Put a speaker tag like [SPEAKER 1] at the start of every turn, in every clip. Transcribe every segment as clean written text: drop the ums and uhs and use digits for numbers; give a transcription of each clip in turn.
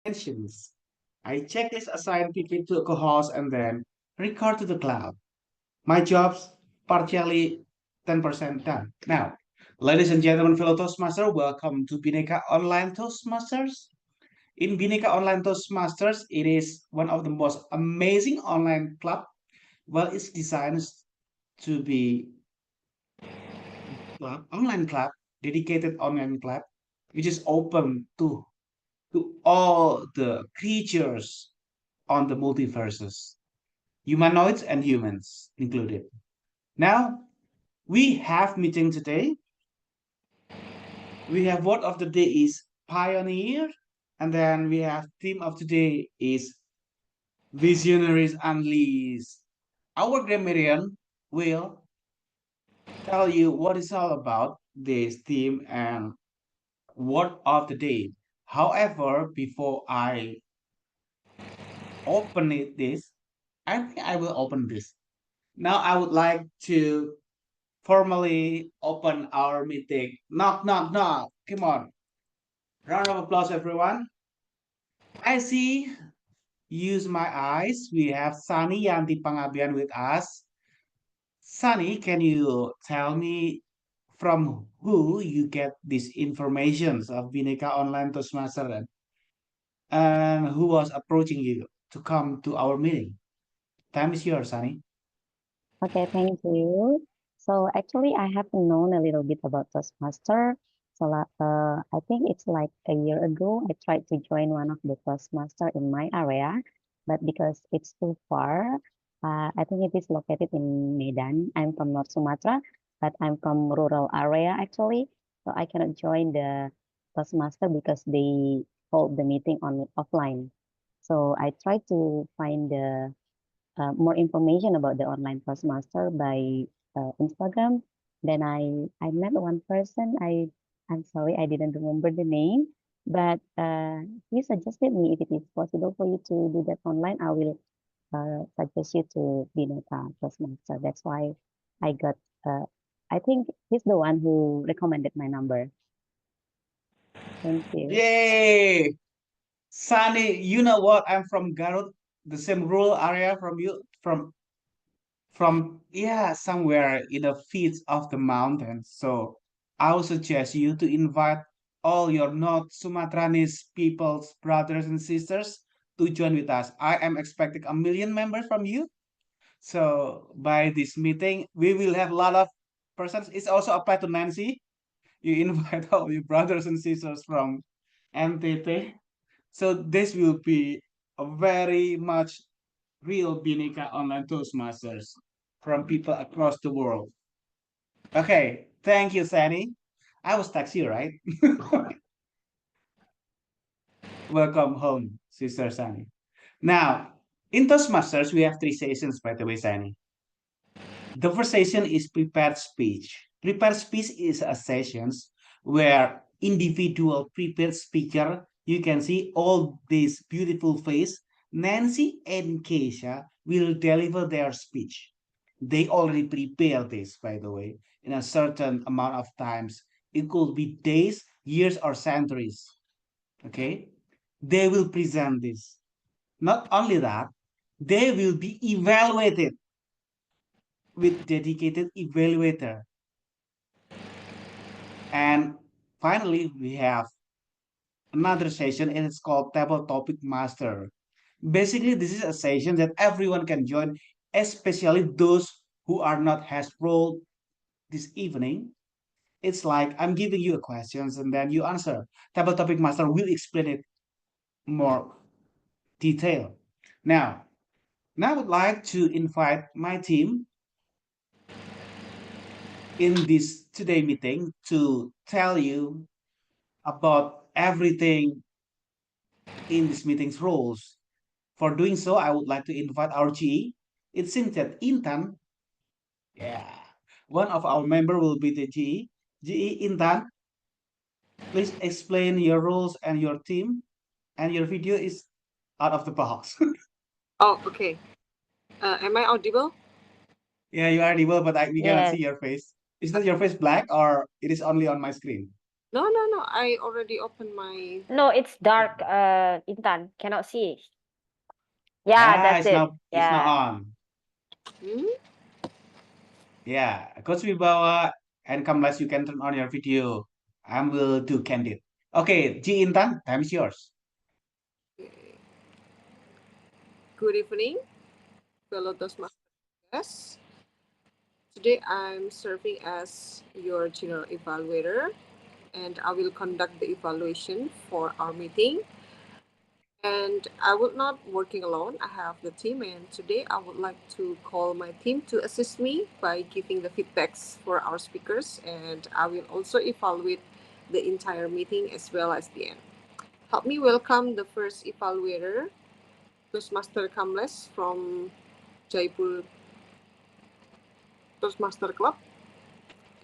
[SPEAKER 1] mentions. I checklist assign people to a cohort and then record to the cloud. My job's partially 10% done. Now, ladies and gentlemen, fellow Toastmasters, welcome to Bhinneka Online Toastmasters. In Bhinneka Online Toastmasters, it is one of the most amazing online club. Well, it's designed to be online club, dedicated online club, which is open to all the creatures on the multiverses, humanoids and humans included. Now we have meeting today. We have word of the day is pioneer, and then we have theme of today is visionaries unleashed. Our grammarian will tell you what it's all about this theme and word of the day. However, before I open this, I think I will open this. Now I would like to formally open our meeting. Knock, knock, knock. Come on. Round of applause, everyone. I see. Use my eyes. We have Sunny Yanti Pangabian with us. Sunny, can you tell me from who you get these informations of Bhinneka Online Toastmaster and who was approaching you to come to our meeting? Time is yours, Sunny.
[SPEAKER 2] Okay, thank you. So actually, I have known a little bit about Toastmaster. So I think it's like a year ago, I tried to join one of the Toastmaster in my area, but because it's too far, I think it is located in Medan. I'm from North Sumatra, but I'm from rural area actually. So I cannot join the Toastmaster because they hold the meeting on offline. So I tried to find the more information about the online Toastmaster by Instagram. Then I met one person. I'm sorry I didn't remember the name, but he suggested me if it is possible for you to do that online, I will suggest you to Bhinneka Toastmaster. That's why I got. I think he's the one who recommended my number. Thank you.
[SPEAKER 1] Yay! Sunny, you know what? I'm from Garut, the same rural area from you, from yeah, somewhere in the feet of the mountains. So I would suggest you to invite all your North Sumatranese peoples, brothers and sisters, to join with us. I am expecting a million members from you. So by this meeting, we will have a lot of persons. It's also applied to Nancy. You invite all your brothers and sisters from NTT. So this will be a very much real Bhinneka online Toastmasters from people across the world. Okay, thank you, Sani. I was taxi, right? Welcome home, Sister Sani. Now, in Toastmasters, we have three sessions, by the way, Sani. The first session is prepared speech. Prepared speech is a sessions where individual prepared speaker, you can see all this beautiful face. Nancy and Keisha will deliver their speech. They already prepare this, by the way, in a certain amount of times. It could be days, years, or centuries. Okay? They will present this. Not only that, they will be evaluated with dedicated evaluator. And finally, we have another session and it's called Table Topic Master. Basically, this is a session that everyone can join, especially those who are not has role this evening. It's like I'm giving you a questions and then you answer. Table Topic Master will explain it more detail. Now, now I would like to invite my team in this today meeting to tell you about everything in this meeting's roles. For doing so, I would like to invite our GE. It seems that Intan, yeah, one of our member will be the GE. GE Intan, please explain your roles and your team, and your video is out of the box.
[SPEAKER 3] Oh, okay. Am I audible?
[SPEAKER 1] Yeah, you are able, but we cannot see
[SPEAKER 2] Yes.
[SPEAKER 1] your face. Is that your face black or it is only on my screen?
[SPEAKER 3] No, no, no. I already opened my.
[SPEAKER 2] No, it's dark, Intan. Cannot see. Yeah,
[SPEAKER 1] Yeah,
[SPEAKER 2] that's it.
[SPEAKER 1] it's not
[SPEAKER 2] Yeah.
[SPEAKER 1] on.
[SPEAKER 3] Hmm?
[SPEAKER 1] Yeah, Coach Wibawa and Kamlas, you can turn on your video. I will do candid. Okay, Ji Intan, time is yours.
[SPEAKER 3] Good evening, fellow Toastmasters. Today I'm serving as your general evaluator, and I will conduct the evaluation for our meeting. And I will not working alone. I have the team, and today I would like to call my team to assist me by giving the feedbacks for our speakers, and I will also evaluate the entire meeting as well as the end. Help me welcome the first evaluator, Toastmaster Kamles from Jaipur Toastmaster Club,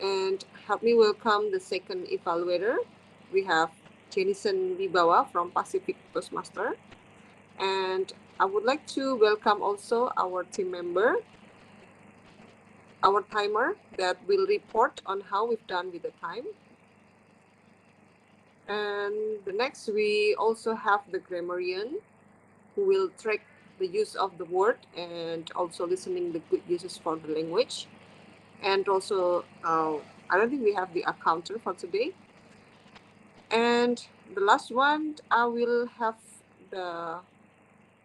[SPEAKER 3] and help me welcome the second evaluator. We have Jenison Wibawa from Pacific Toastmaster. And I would like to welcome also our team member, our timer that will report on how we've done with the time. And the next, we also have the grammarian who will track the use of the word and also listening the good uses for the language. And also, I don't think we have the accountant for today. And the last one, I will have the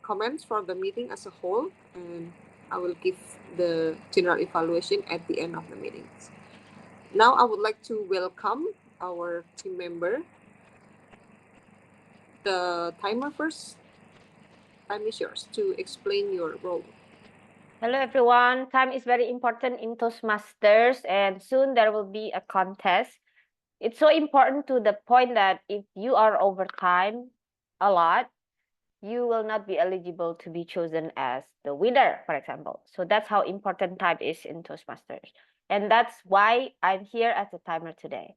[SPEAKER 3] comments for the meeting as a whole, and I will give the general evaluation at the end of the meetings. Now, I would like to welcome our team member. The timer first. Time is yours to explain your role.
[SPEAKER 2] Hello, everyone. Time is very important in Toastmasters, and soon there will be a contest. It's so important to the point that if you are over time a lot, you will not be eligible to be chosen as the winner, for example. So that's how important time is in Toastmasters. And that's why I'm here as a timer today,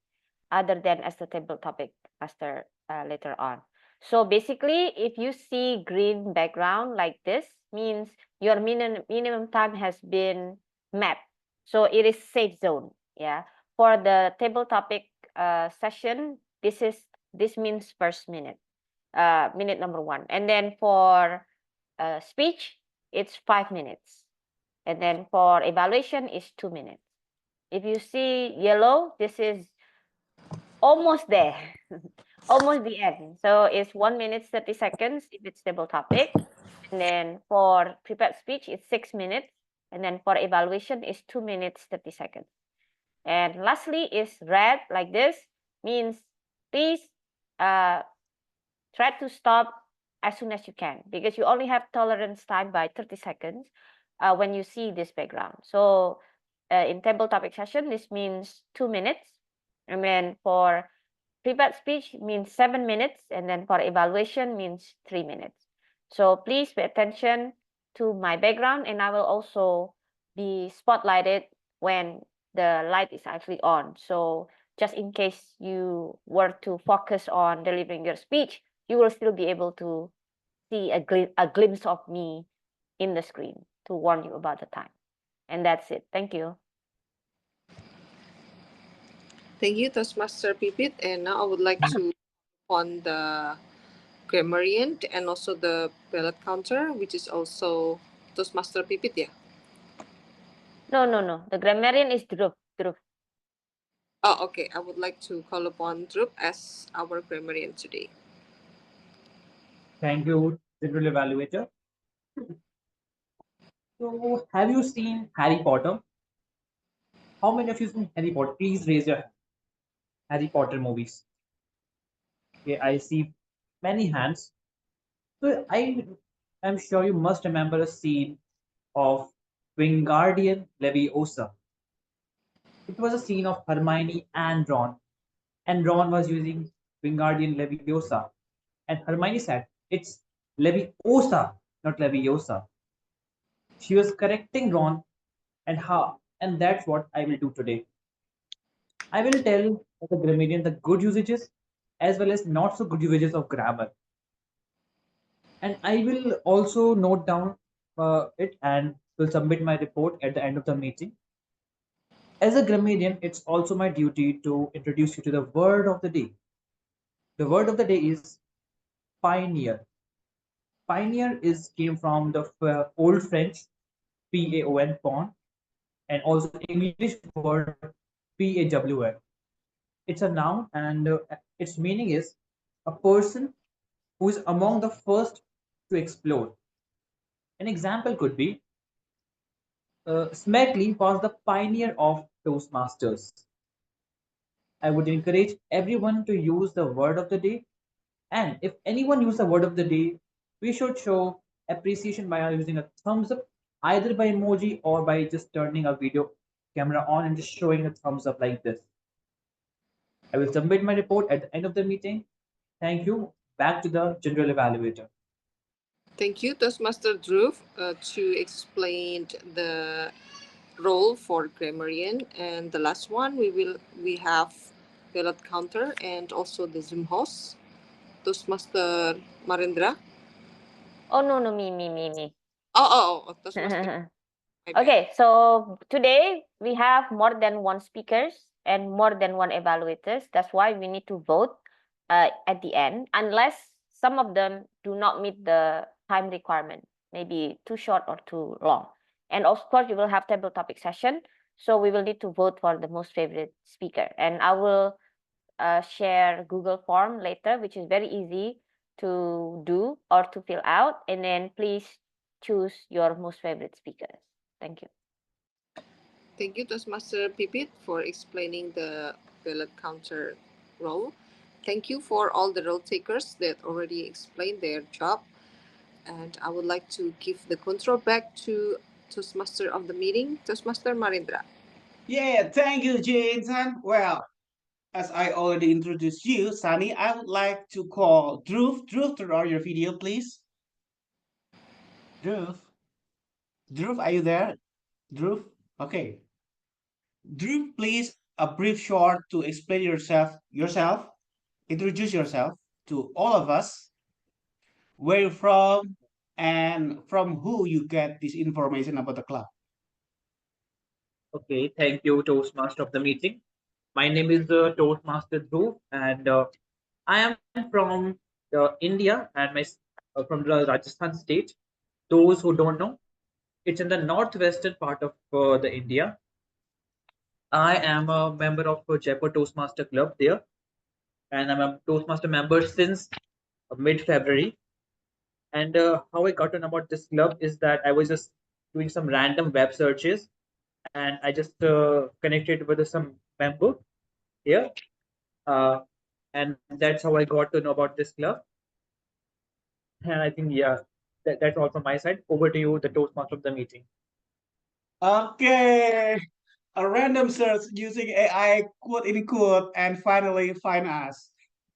[SPEAKER 2] other than as the table topic master later on. So basically, if you see green background like this, means your minimum time has been met. So it is safe zone. Yeah. For the table topic session, this means first minute, minute number 1. And then for speech, it's 5 minutes. And then for evaluation is 2 minutes. If you see yellow, this is almost there, almost the end. So it's 1 minute 30 seconds if it's table topic. And then for prepared speech, it's 6 minutes. And then for evaluation is 2 minutes 30 seconds. And lastly is red like this, means please try to stop as soon as you can, because you only have tolerance time by 30 seconds when you see this background. So in table topic session, this means 2 minutes. And then for prepared speech means 7 minutes. And then for evaluation means 3 minutes. So please pay attention to my background, and I will also be spotlighted when the light is actually on. So just in case you were to focus on delivering your speech, you will still be able to see a glimpse of me in the screen to warn you about the time. And that's it. Thank you.
[SPEAKER 3] Thank you, Toastmaster Pipit. And now I would like to on the grammarian and also the ballot counter, which is also Toastmaster Pipit, yeah.
[SPEAKER 2] No, no, no. The grammarian is Dhruv. Dhruv.
[SPEAKER 3] Oh, okay. I would like to call upon Drup as our grammarian today.
[SPEAKER 4] Thank you, General Evaluator. So, have you seen Harry Potter? How many of you seen Harry Potter? Please raise your hand. Harry Potter movies. Okay, I see many hands. So, I am sure you must remember a scene of Wingardium Leviosa. It was a scene of Hermione and Ron was using Wingardium Leviosa, and Hermione said, "It's Leviosa, not Leviosa." She was correcting Ron, and that's what I will do today. I will tell the grammarian the good usages as well as not so good usages of grammar. And I will also note down it and will submit my report at the end of the meeting. As a grammarian, it's also my duty to introduce you to the word of the day. The word of the day is pioneer. Pioneer is came from the old French PAON, pon, and also English word PAWN. It's a noun, and its meaning is a person who is among the first to explore. An example could be Smedley was the pioneer of Toastmasters. I would encourage everyone to use the word of the day. And if anyone uses the word of the day, we should show appreciation by using a thumbs up, either by emoji or by just turning a video camera on and just showing a thumbs up like this. I will submit my report at the end of the meeting. Thank you. Back to the general evaluator.
[SPEAKER 3] Thank you, Toastmaster Dhruv, to explain the role for grammarian. And the last one, we have ballot counter and also the Zoom host, Toastmaster Marindra.
[SPEAKER 5] Oh, no, me.
[SPEAKER 3] Toastmaster. My bad.
[SPEAKER 5] Okay, so today we have more than one speakers and more than one evaluators. That's why we need to vote at the end, unless some of them do not meet the time requirement, maybe too short or too long. And of course, we will have table topic session. So we will need to vote for the most favorite speaker. And I will share Google form later, which is very easy to do or to fill out. And then please choose your most favorite speakers. Thank you.
[SPEAKER 3] Thank you, Toastmaster Pipit, for explaining the ballot counter role. Thank you for all the role takers that already explained their job. And I would like to give the control back to Toastmaster of the meeting, Toastmaster Marindra.
[SPEAKER 1] Yeah, thank you, Jason. Well, as I already introduced you, Sunny, I would like to call Dhruv. Dhruv, turn on your video, please. Dhruv. Dhruv, are you there? Dhruv? Okay. Dhruv, please, a brief short to explain yourself, introduce yourself to all of us, where you're from, and from who you get this information about the club.
[SPEAKER 4] Okay, thank you, Toastmaster of the meeting. My name is Toastmaster Dhruv, and I am from India and from the Rajasthan state. Those who don't know, it's in the northwestern part of the India. I am a member of Jaipur Toastmaster Club there, and I'm a Toastmaster member since mid-February. And how I got to know about this club is that I was just doing some random web searches, and I just connected with some member here, uh, and that's how I got to know about this club. And I think, yeah, that's all from my side. Over to you, the Toastmaster of the meeting.
[SPEAKER 1] Okay. A random search using AI quote in quote and finally find us.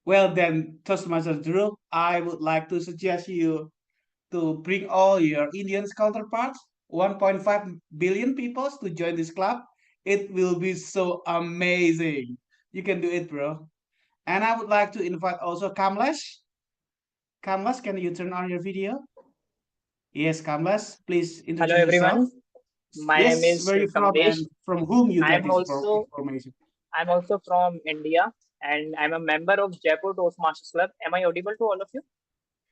[SPEAKER 1] Well then, Toastmaster Drew, I would like to suggest you to bring all your Indian counterparts, 1.5 billion people to join this club. It will be so amazing. You can do it, bro. And I would like to invite also Kamlesh. Kamlesh, can you turn on your video? Yes, Kamlesh, please
[SPEAKER 6] Hello
[SPEAKER 1] introduce yourself.
[SPEAKER 6] everyone, my name
[SPEAKER 1] Yes,
[SPEAKER 6] is
[SPEAKER 1] where you from
[SPEAKER 6] Kamlesh.
[SPEAKER 1] and from whom you get
[SPEAKER 6] I'm
[SPEAKER 1] this
[SPEAKER 6] also
[SPEAKER 1] information.
[SPEAKER 6] I'm also from India and I'm a member of Jaipur Toastmasters Club. Am I audible to all of you?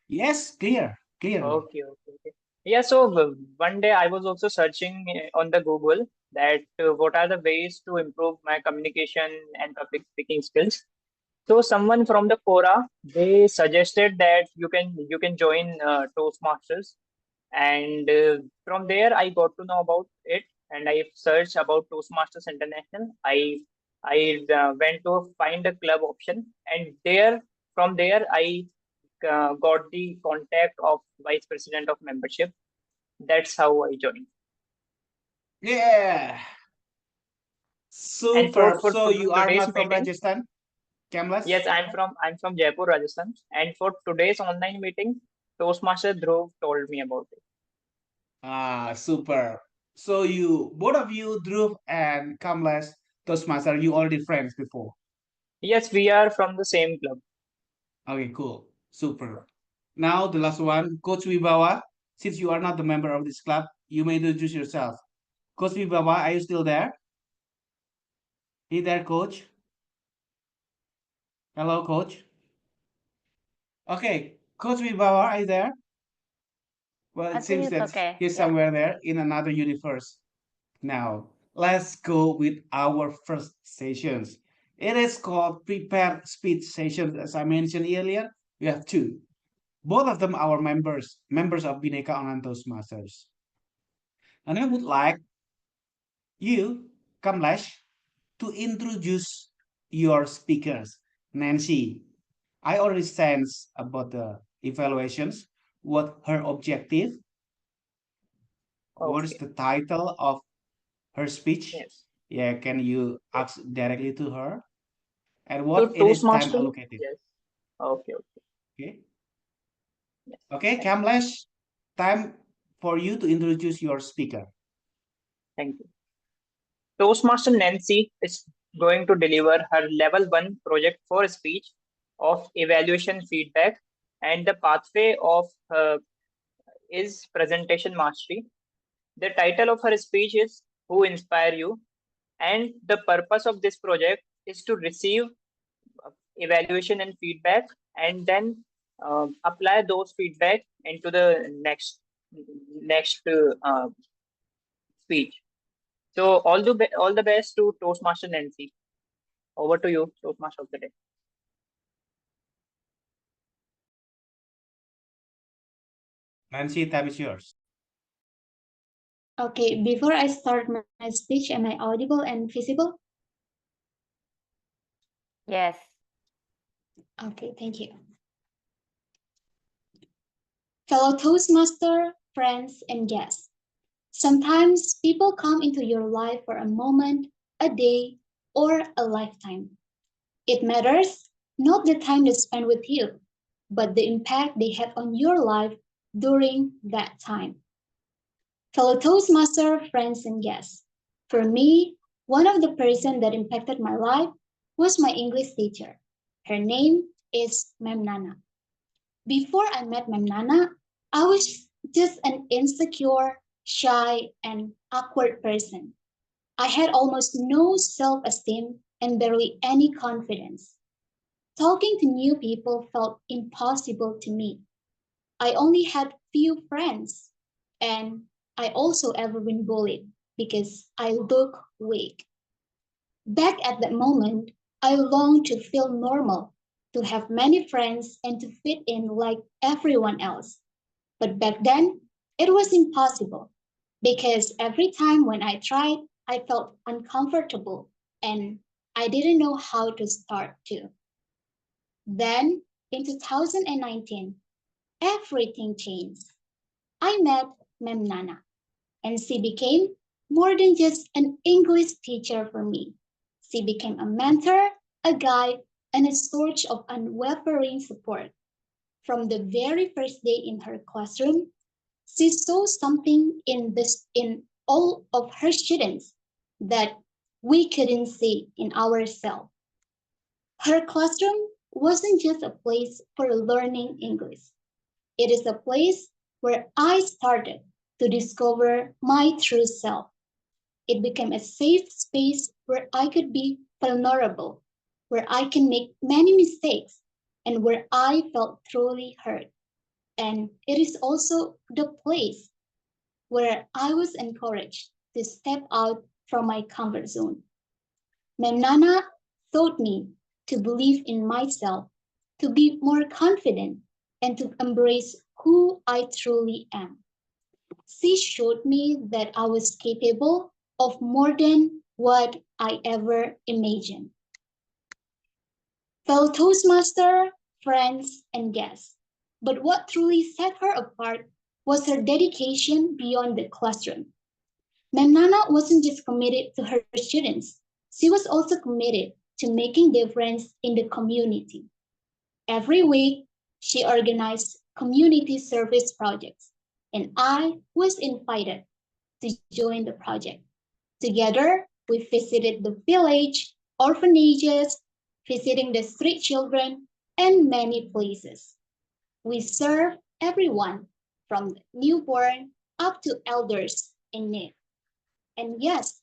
[SPEAKER 1] Yes, clear, clearly.
[SPEAKER 6] Okay. Yeah, so one day I was also searching on the Google that what are the ways to improve my communication and public speaking skills. So someone from the Quora, they suggested that you can join Toastmasters, and from there I got to know about it, and I searched about Toastmasters International. I went to find a club option, and from there I got the contact of vice president of membership. That's how I joined.
[SPEAKER 1] Yeah,
[SPEAKER 6] And for
[SPEAKER 1] superb.
[SPEAKER 6] for
[SPEAKER 1] So you are
[SPEAKER 6] today's
[SPEAKER 1] not from
[SPEAKER 6] meeting,
[SPEAKER 1] Rajasthan, Kamlesh?
[SPEAKER 6] yes, I'm from Jaipur, Rajasthan, and for today's online meeting, Toastmaster Dhruv told me about it.
[SPEAKER 1] Ah, super. So you, both of you, Dhruv and Kamlesh, Toastmaster, you already friends before.
[SPEAKER 6] Yes, we are from the same club.
[SPEAKER 1] Okay, cool. Super. Now the last one, Coach Wibawa. Since you are not the member of this club, you may introduce yourself. Coach Wibawa, are you still there? Hey there, coach. Hello, coach. Okay, Coach Wibawa, are you there? Well,
[SPEAKER 5] I
[SPEAKER 1] it
[SPEAKER 5] think
[SPEAKER 1] seems
[SPEAKER 5] it's
[SPEAKER 1] that
[SPEAKER 5] okay.
[SPEAKER 1] he's
[SPEAKER 5] Yeah.
[SPEAKER 1] somewhere there in another universe. Now, let's go with our first sessions. It is called prepared speech sessions. As I mentioned earlier, we have two. Both of them are members of Bhinneka Online Toastmasters. And I would like you, Kamlesh, to introduce your speakers. Nancy, I already sense about the evaluations, what her objective, what is
[SPEAKER 6] Okay.
[SPEAKER 1] the title of her speech.
[SPEAKER 6] Yes.
[SPEAKER 1] Yeah, can you ask directly to her? And
[SPEAKER 6] So
[SPEAKER 1] what it is time
[SPEAKER 6] Toastmaster.
[SPEAKER 1] allocated.
[SPEAKER 6] Yes. Okay. Okay.
[SPEAKER 1] Okay.
[SPEAKER 6] Yes.
[SPEAKER 1] Okay,
[SPEAKER 6] Thank,
[SPEAKER 1] Kamlesh, time for you to introduce your speaker.
[SPEAKER 6] thank you. Toastmaster Nancy is going to deliver her level 1 project for speech of evaluation feedback, and the pathway of is presentation mastery. The title of her speech is Who Inspire You, and the purpose of this project is to receive evaluation and feedback, and then apply those feedback into the next speech. So all the best to Toastmaster Nancy. Over to you, Toastmaster of the day.
[SPEAKER 1] Nancy, time is yours.
[SPEAKER 7] Okay, before I start my speech, am I audible and visible?
[SPEAKER 5] Yes.
[SPEAKER 7] Okay, thank you. Fellow Toastmaster, friends, and guests. Sometimes people come into your life for a moment, a day, or a lifetime. It matters not the time they spend with you, but the impact they have on your life during that time. Fellow Toastmaster, friends, and guests. For me, one of the person that impacted my life was my English teacher. Her name is Ma'am Nana. Before I met Ma'am Nana, I was just an insecure, shy, and awkward person. I had almost no self-esteem and barely any confidence. Talking to new people felt impossible to me. I only had few friends, and I also ever been bullied because I look weak. Back at that moment, I longed to feel normal, to have many friends and to fit in like everyone else. But back then, it was impossible because every time when I tried, I felt uncomfortable and I didn't know how to start to. Then, in 2019, everything changed. I met Mem Nana, and she became more than just an English teacher for me. She became a mentor, a guide, and a source of unwavering support. From the very first day in her classroom, she saw something in all of her students that we couldn't see in ourselves. Her classroom wasn't just a place for learning English. It is a place where I started to discover my true self. It became a safe space where I could be vulnerable, where I can make many mistakes, and where I felt truly heard. And it is also the place where I was encouraged to step out from my comfort zone. Memnana taught me to believe in myself, to be more confident, and to embrace who I truly am. She showed me that I was capable of more than what I ever imagined. Fellow Toastmaster, friends, and guests. But what truly set her apart was her dedication beyond the classroom. Memnana wasn't just committed to her students, she was also committed to making difference in the community. Every week, she organized community service projects, and I was invited to join the project. Together, we visited the village, orphanages, visiting the street children, and many places. We serve everyone from the newborn up to elders in need. And yes,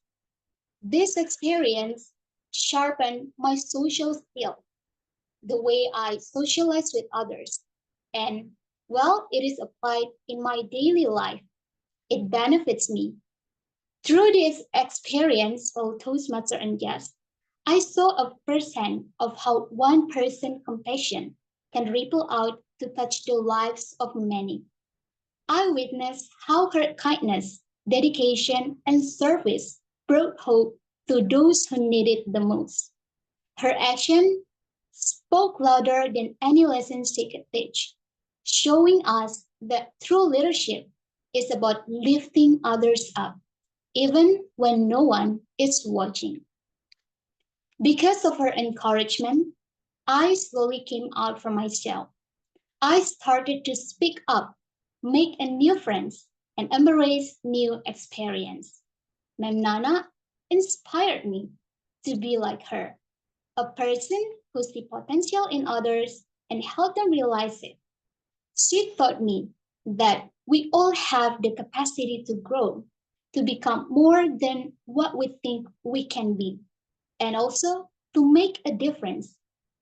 [SPEAKER 7] this experience sharpened my social skill, the way I socialize with others. And while it is applied in my daily life, it benefits me. Through this experience of Toastmaster and guests, I saw a firsthand of how one person's compassion can ripple out to touch the lives of many. I witnessed how her kindness, dedication, and service brought hope to those who needed the most. Her action spoke louder than any lessons she could teach, showing us that true leadership is about lifting others up, even when no one is watching. Because of her encouragement, I slowly came out from myself. I started to speak up, make a new friends, and embrace new experience. Mem Nana inspired me to be like her, a person who sees potential in others and help them realize it. She taught me that we all have the capacity to grow, to become more than what we think we can be, and also to make a difference,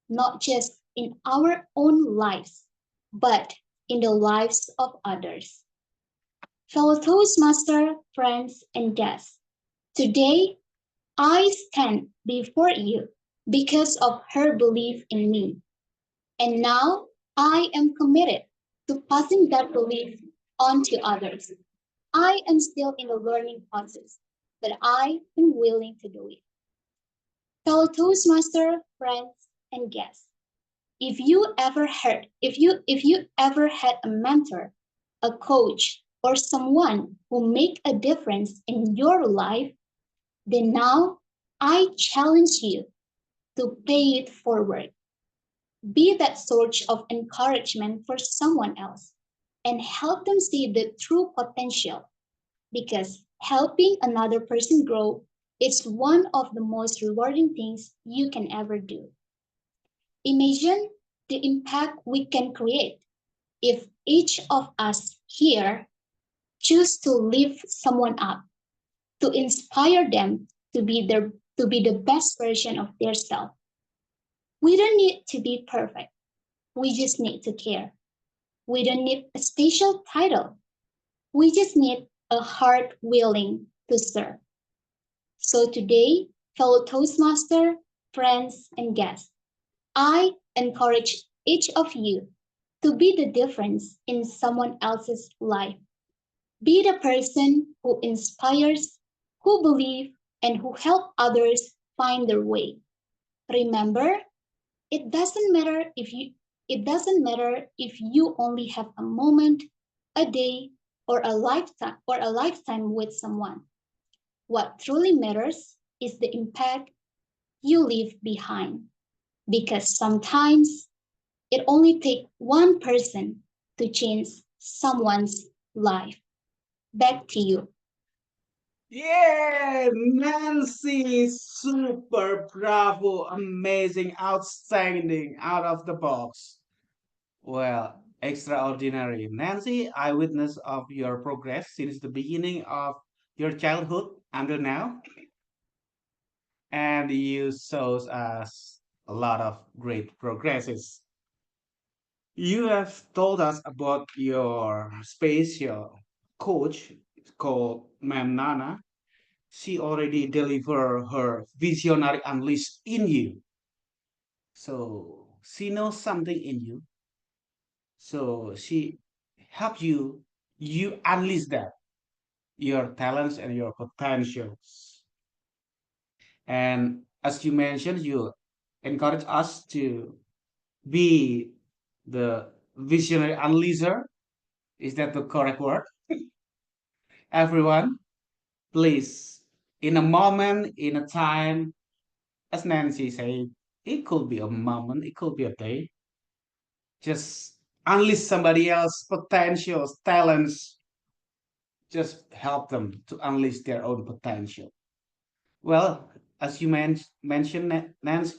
[SPEAKER 7] not just in our own lives, but in the lives of others. Fellow Toastmaster, friends, and guests, today I stand before you because of her belief in me. And now I am committed to passing that belief on to others. I am still in the learning process, but I am willing to do it. Fellow Toastmaster, friends, and guests, if you ever had a mentor, a coach, or someone who made a difference in your life, then now I challenge you to pay it forward. Be that source of encouragement for someone else and help them see the true potential, because helping another person grow is one of the most rewarding things you can ever do. Imagine the impact we can create if each of us here choose to lift someone up, to inspire them to be the best version of their self. We don't need to be perfect. We just need to care. We don't need a special title. We just need a heart willing to serve. So today, fellow Toastmaster, friends, and guests, I encourage each of you to be the difference in someone else's life. Be the person who inspires, who believes, and who help others find their way. Remember, it doesn't matter if you it doesn't matter if you only have a moment, a day, or a lifetime with someone. What truly matters is the impact you leave behind, because sometimes it only takes one person to change someone's life. Back to you.
[SPEAKER 1] Yeah, Nancy, super, bravo, amazing, outstanding, out of the box. Well, extraordinary. Nancy, eyewitness of your progress since the beginning of your childhood until now, and you shows us a lot of great progresses. You have told us about your special coach called Ma'am Nana. She already delivered her visionary unleashed in you. So she knows something in you. So she help you unleash that, your talents and your potentials. And as you mentioned, you encourage us to be the visionary unleasher. Is that the correct word? Everyone, please, in a moment, in a time, as Nancy said, it could be a moment, it could be a day. Just unleash somebody else's potentials, talents, just help them to unleash their own potential. Well, as you mentioned, Nancy,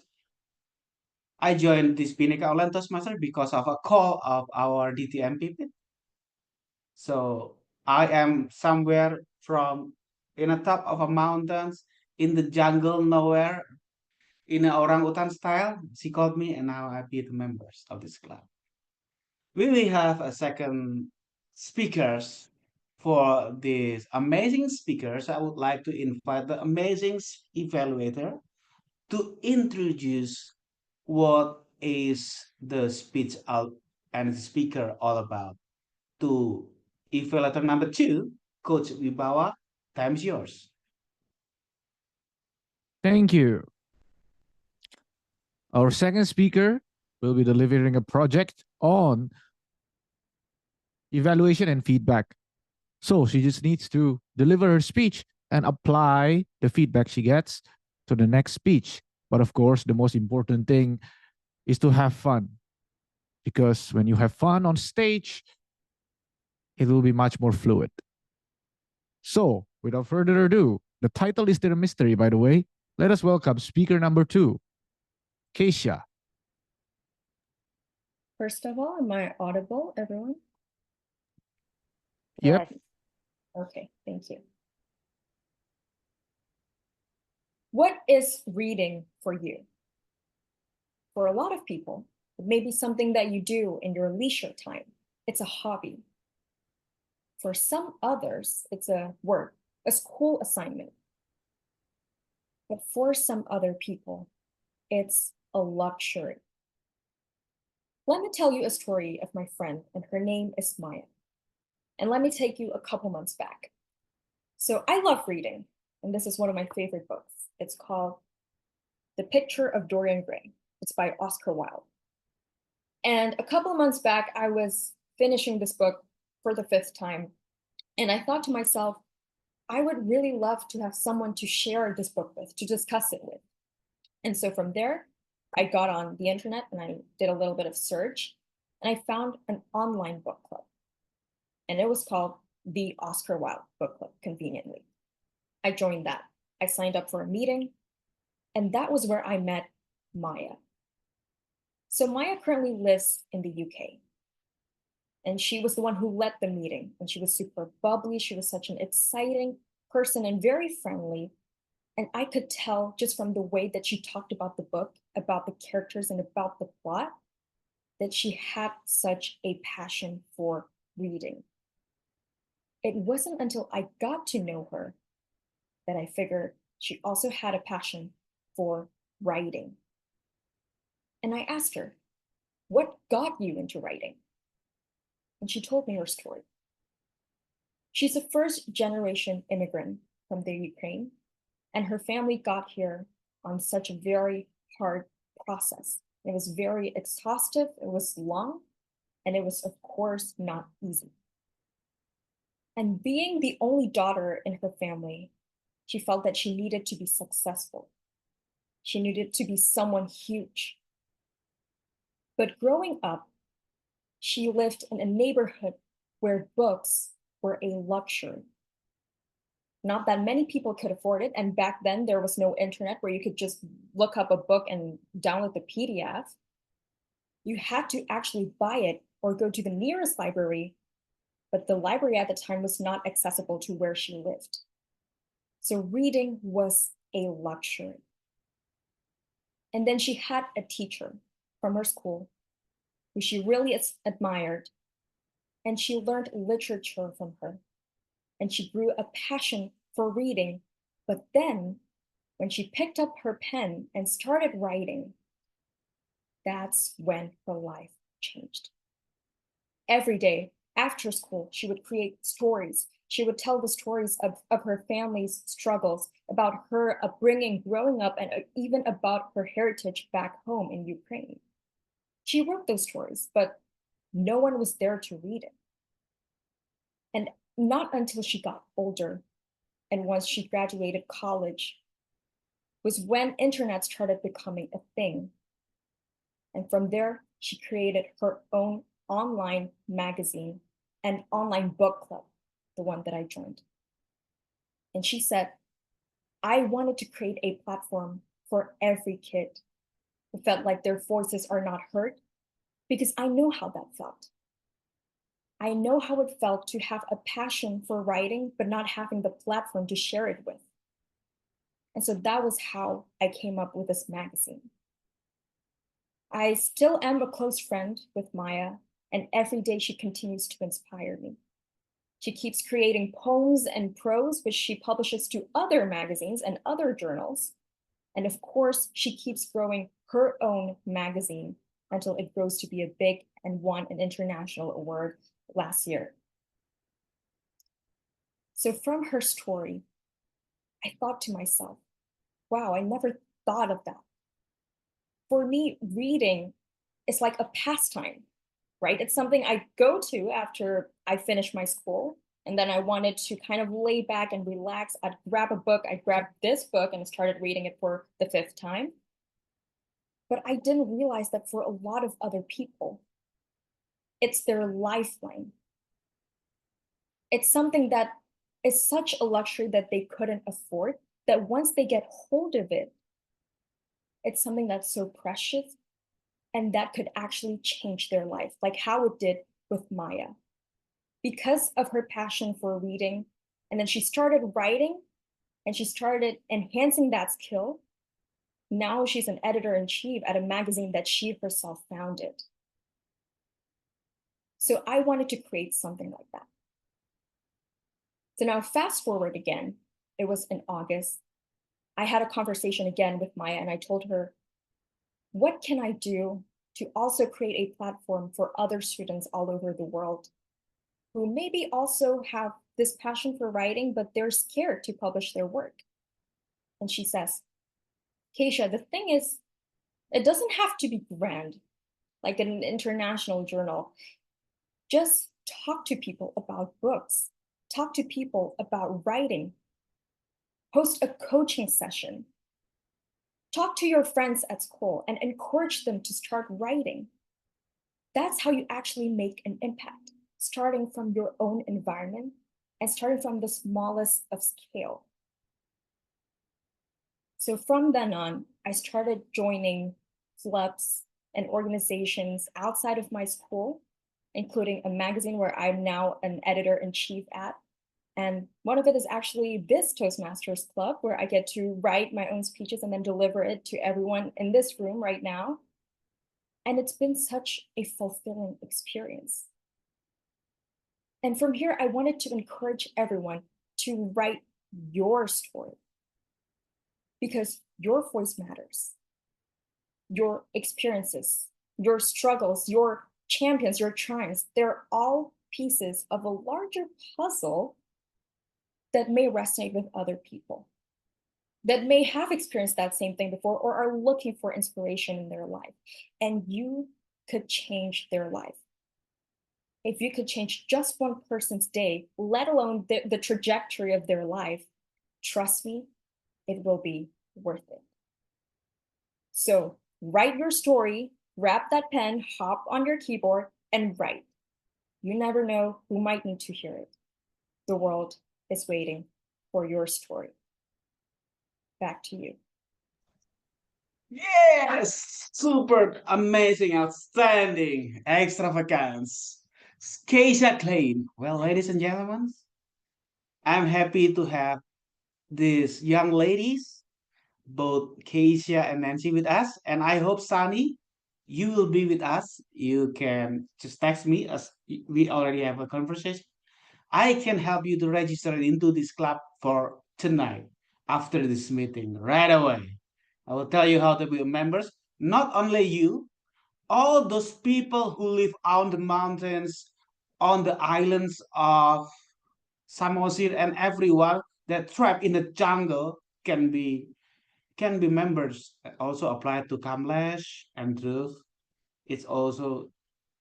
[SPEAKER 1] I joined this Bhinneka Online Toastmaster because of a call of our DTM people. So I am somewhere from in the top of a mountains in the jungle nowhere. in a orangutan style. She called me, and now I be the members of this club. We will have a second speakers for these amazing speakers. I would like to invite the amazing evaluator to introduce what is the speech out and the speaker all about. To evaluator number 2, Coach Wibawa, time's yours.
[SPEAKER 8] Thank you. Our second speaker will be delivering a project on evaluation and feedback. So she just needs to deliver her speech and apply the feedback she gets to the next speech. But of course, the most important thing is to have fun. Because when you have fun on stage, it will be much more fluid. So, without further ado, the title is still a mystery, by the way. Let us welcome speaker number 2, Keisha.
[SPEAKER 9] First of all, am I audible, everyone?
[SPEAKER 8] Yep.
[SPEAKER 5] Yes.
[SPEAKER 9] Okay, thank you. What is reading for you? For a lot of people, it may be something that you do in your leisure time. It's a hobby. For some others, it's a work, a school assignment. But for some other people, it's a luxury. Let me tell you a story of my friend, and her name is Maya. And let me take you a couple months back. So I love reading, and this is one of my favorite books. It's called The Picture of Dorian Gray. It's by Oscar Wilde. And a couple of months back, I was finishing this book for the 5th time. And I thought to myself, I would really love to have someone to share this book with, to discuss it with. And so from there, I got on the internet and I did a little bit of search, and I found an online book club. And it was called the Oscar Wilde Book Club, conveniently. I joined that. I signed up for a meeting, and that was where I met Maya. So Maya currently lives in the UK. And she was the one who led the meeting, and she was super bubbly. She was such an exciting person and very friendly. And I could tell just from the way that she talked about the book, about the characters, and about the plot, that she had such a passion for reading. It wasn't until I got to know her that I figured she also had a passion for writing. And I asked her, what got you into writing? And she told me her story. She's a first-generation immigrant from the Ukraine, and her family got here on such a very hard process. It was very exhaustive, it was long, and it was, of course, not easy. And being the only daughter in her family, she felt that she needed to be successful. She needed to be someone huge. But growing up, she lived in a neighborhood where books were a luxury. Not that many people could afford it, and back then there was no internet where you could just look up a book and download the PDF. You had to actually buy it or go to the nearest library, but the library at the time was not accessible to where she lived. So reading was a luxury. And then she had a teacher from her school who she really admired, and she learned literature from her. And she grew a passion for reading. But then when she picked up her pen and started writing, that's when her life changed. Every day after school, she would create stories. She would tell the stories of her family's struggles, about her upbringing, growing up, and even about her heritage back home in Ukraine. She wrote those stories, but no one was there to read it. And not until she got older and once she graduated college was when internet started becoming a thing. And from there, she created her own online magazine and online book club, the one that I joined. And she said, I wanted to create a platform for every kid who felt like their voices are not heard, because I know how that felt. I know how it felt to have a passion for writing, but not having the platform to share it with. And so that was how I came up with this magazine. I still am a close friend with Maya, and every day she continues to inspire me. She keeps creating poems and prose, which she publishes to other magazines and other journals. And of course, she keeps growing her own magazine until it grows to be a big and won an international award last year. So from her story, I thought to myself, wow, I never thought of that. For me, reading is like a pastime, right? It's something I go to after I finish my school. And then I wanted to kind of lay back and relax. I'd grab a book. I grabbed this book and started reading it for the 5th time. But I didn't realize that for a lot of other people, it's their lifeline. It's something that is such a luxury that they couldn't afford, that once they get hold of it, it's something that's so precious and that could actually change their life, like how it did with Maya. Because of her passion for reading, and then she started writing and she started enhancing that skill. Now she's an editor-in-chief at a magazine that she herself founded. So I wanted to create something like that. So now fast forward again, it was in August. I had a conversation again with Maya and I told her, what can I do to also create a platform for other students all over the world who maybe also have this passion for writing, but they're scared to publish their work? And she says, Keisha, the thing is, it doesn't have to be grand, like an international journal. Just talk to people about books, talk to people about writing, host a coaching session, talk to your friends at school and encourage them to start writing. That's how you actually make an impact, starting from your own environment and starting from the smallest of scale. So from then on, I started joining clubs and organizations outside of my school, including a magazine where I'm now an editor-in-chief at. And one of it is actually this Toastmasters Club, where I get to write my own speeches and then deliver it to everyone in this room right now. And it's been such a fulfilling experience. And from here, I wanted to encourage everyone to write your story, because your voice matters. Your experiences, your struggles, your champions, your triumphs, they're all pieces of a larger puzzle that may resonate with other people, that may have experienced that same thing before or are looking for inspiration in their life. And you could change their life. If you could change just one person's day, let alone the trajectory of their life, trust me, it will be worth it. So write your story, grab that pen, hop on your keyboard, and write. You never know who might need to hear it. The world is waiting for your story. Back to you.
[SPEAKER 1] Yes, super amazing, outstanding, extravagance. Keisha Klein. Well, ladies and gentlemen, I'm happy to have these young ladies, both Keisha and Nancy, with us. And I hope, Sunny, you will be with us. You can just text me as we already have a conversation. I can help you to register into this club for tonight after this meeting right away. I will tell you how to be members. Not only you, all those people who live on the mountains, on the islands of Samosir, and everyone that trapped in the jungle can be members. Also apply to Kamlesh and Ruth. It's also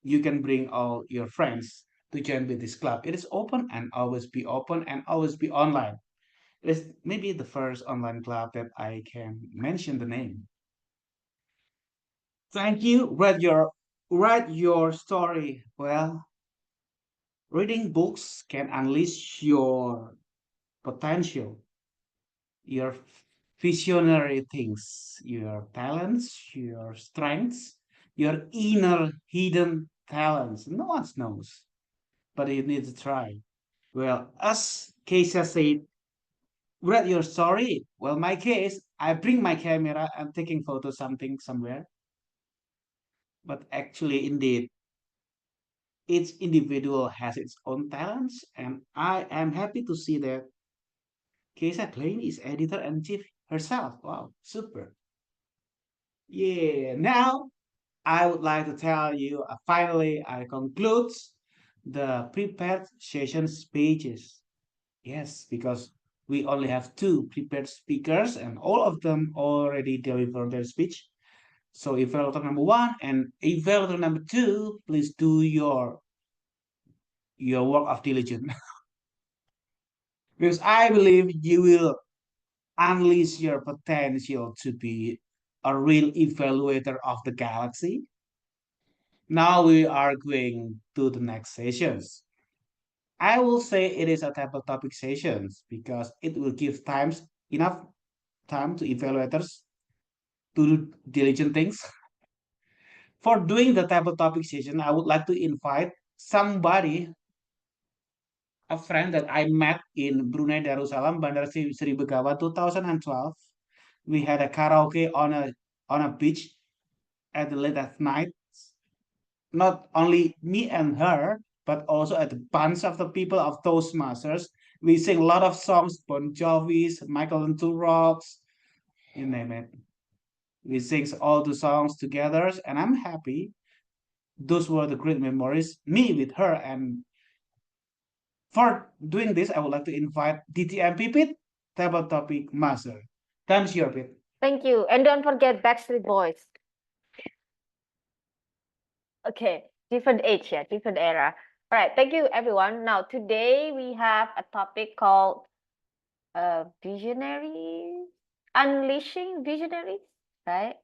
[SPEAKER 1] you can bring all your friends to join with this club. It is open and always be online. It is maybe the first online club that I can mention the name. Thank you. Write your story. Well, reading books can unleash your potential, your visionary things, your talents, your strengths, your inner hidden talents. No one knows, but you need to try. Well, as Keisha said, Read your story. Well, my case, I bring my camera and taking photos something somewhere. But actually, indeed, each individual has its own talents, and I am happy to see that Kesa Klein is editor in chief herself. Wow, super. Yeah, now I would like to tell you finally, I conclude the prepared session speeches. Yes, because we only have two prepared speakers, and all of them already delivered their speech. So, evaluator number one and evaluator number two, please do your work of diligence. Because I believe you will unleash your potential to be a real evaluator of the galaxy. Now we are going to the next sessions. I will say it is a table topic sessions because it will give times enough time to evaluators to do diligent things. For doing the table topic session, I would like to invite somebody, a friend that I met in Brunei Darussalam, Bandar Sri Begawan 2012. We had a karaoke on a beach at the late at night. Not only me and her, but also at the bunch of the people of Toastmasters. We sing a lot of songs, Bon Jovi's, Michael and Two Rocks, you name it. We sing all the songs together, and I'm happy. Those were the great memories, me with her. And for doing this, I would like to invite DTMP Pit, table topic master. Thanks, your Pit.
[SPEAKER 5] Thank you. And don't forget Backstreet Boys. Okay, different age, yeah, different era. All right, thank you everyone. Now today we have a topic called visionaries, unleashing visionaries, right?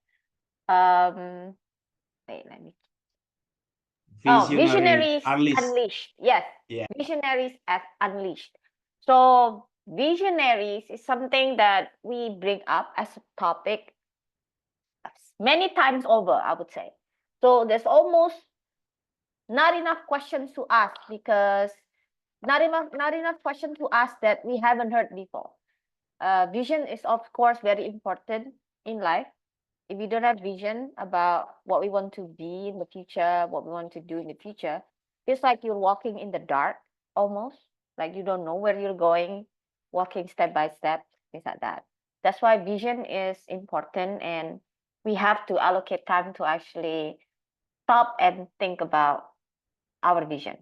[SPEAKER 5] Wait, let me. Oh,
[SPEAKER 1] Visionary
[SPEAKER 5] visionaries
[SPEAKER 1] Unleashed.
[SPEAKER 5] unleashed. Yes,
[SPEAKER 1] Yeah.
[SPEAKER 5] visionaries as unleashed. So visionaries is something that we bring up as a topic many times over, I would say. So there's almost not enough questions to ask because not enough questions to ask that we haven't heard before. Vision is of course very important in life. If we don't have vision about what we want to be in the future, what we want to do in the future, it's like you're walking in the dark almost, like you don't know where you're going, walking step by step, things like that. That's why vision is important, and we have to allocate time to actually stop and think about our vision.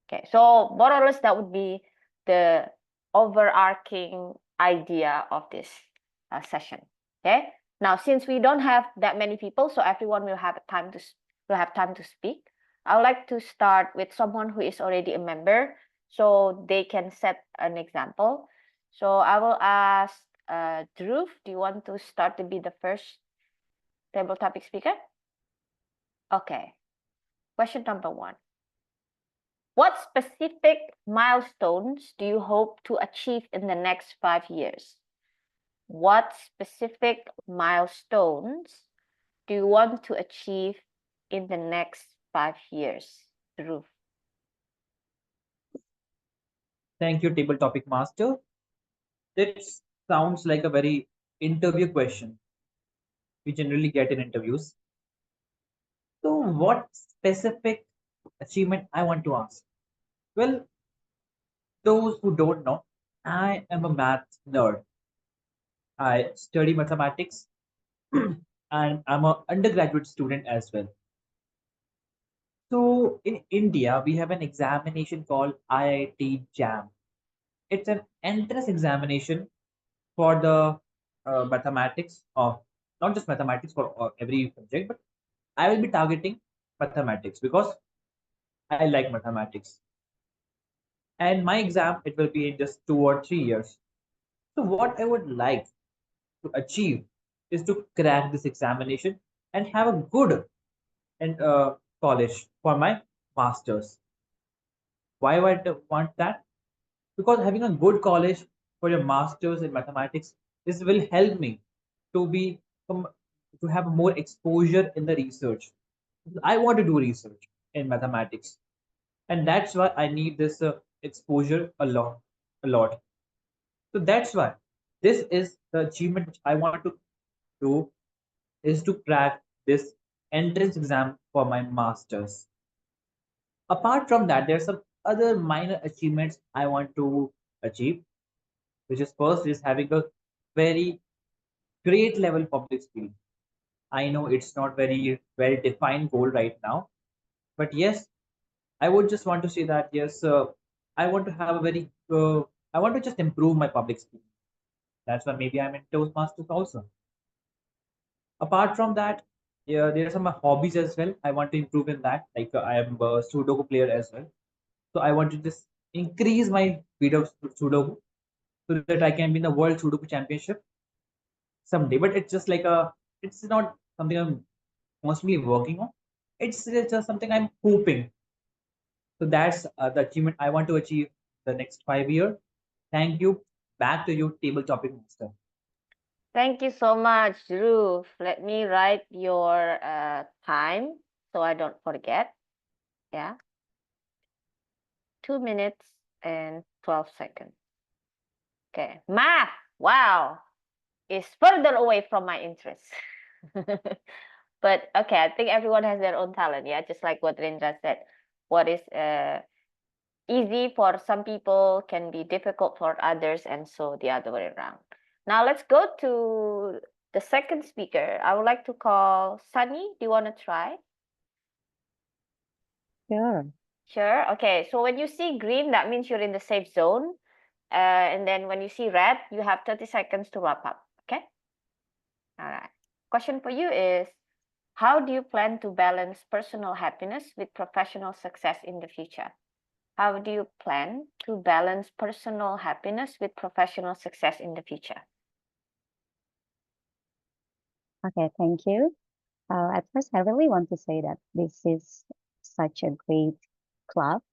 [SPEAKER 5] Okay, so more or less that would be the overarching idea of this session. Okay, now since we don't have that many people, so everyone will have time to speak. I would like to start with someone who is already a member, so they can set an example. So I will ask Dhruv, do you want to start to be the first table topic speaker? Okay. Question number one. What specific milestones do you hope to achieve in the next 5 years? What specific milestones do you want to achieve in the next 5 years? Dhruv.
[SPEAKER 4] Thank you, table topic master. That sounds like a very interview question we generally get in interviews. So, what specific achievement I want to ask? Well, those who don't know, I am a math nerd. I study mathematics and I'm an undergraduate student as well. So, in India, we have an examination called IIT JAM. It's an entrance examination for the mathematics, or not just mathematics for every subject, but I will be targeting mathematics because I like mathematics. And my exam, it will be in just 2 or 3 years. So what I would like to achieve is to crack this examination and have a good and college for my masters. Why would I want that? Because having a good college for your masters in mathematics, this will help me to be to have more exposure in the research. I want to do research in mathematics, and that's why I need this exposure a lot. So that's why This is the achievement which I want to do, is to crack this entrance exam for my masters. Apart from that, there are some other minor achievements I want to achieve, which is first is having a very great level public speaking. I know it's not very well defined goal right now, but yes, I would just want to say that yes, I want to have a very I want to just improve my public speaking. That's why maybe I'm in Toastmasters also. Apart from that, yeah, there are some hobbies as well. I want to improve in that. Like I am a Sudoku player as well, so I want to just increase my speed of Sudoku so that I can be in the World Sudoku Championship someday. But it's just like it's not something I'm constantly working on. It's just something I'm hoping. So that's the achievement I want to achieve the next 5 years. Thank you. Back to you, table topic master.
[SPEAKER 5] Thank you so much, Dhruv. Let me write your time so I don't forget. Yeah. 2 minutes and 12 seconds. Okay. Math. Wow. Is further away from my interest. But okay, I think everyone has their own talent. Yeah. Just like what Rendra said. What is easy for some people can be difficult for others, and so the other way around. Now let's go to the second speaker. I would like to call Sunny. Do you want to try?
[SPEAKER 2] Sure.
[SPEAKER 5] Sure. Okay. So when you see green, that means you're in the safe zone. And then when you see red, you have 30 seconds to wrap up. Okay. All right. Question for you is, how do you plan to balance personal happiness with professional success in the future? How do you plan to balance personal happiness with professional success in the future?
[SPEAKER 2] Okay, thank you. At first, I really want to say that this is such a great club.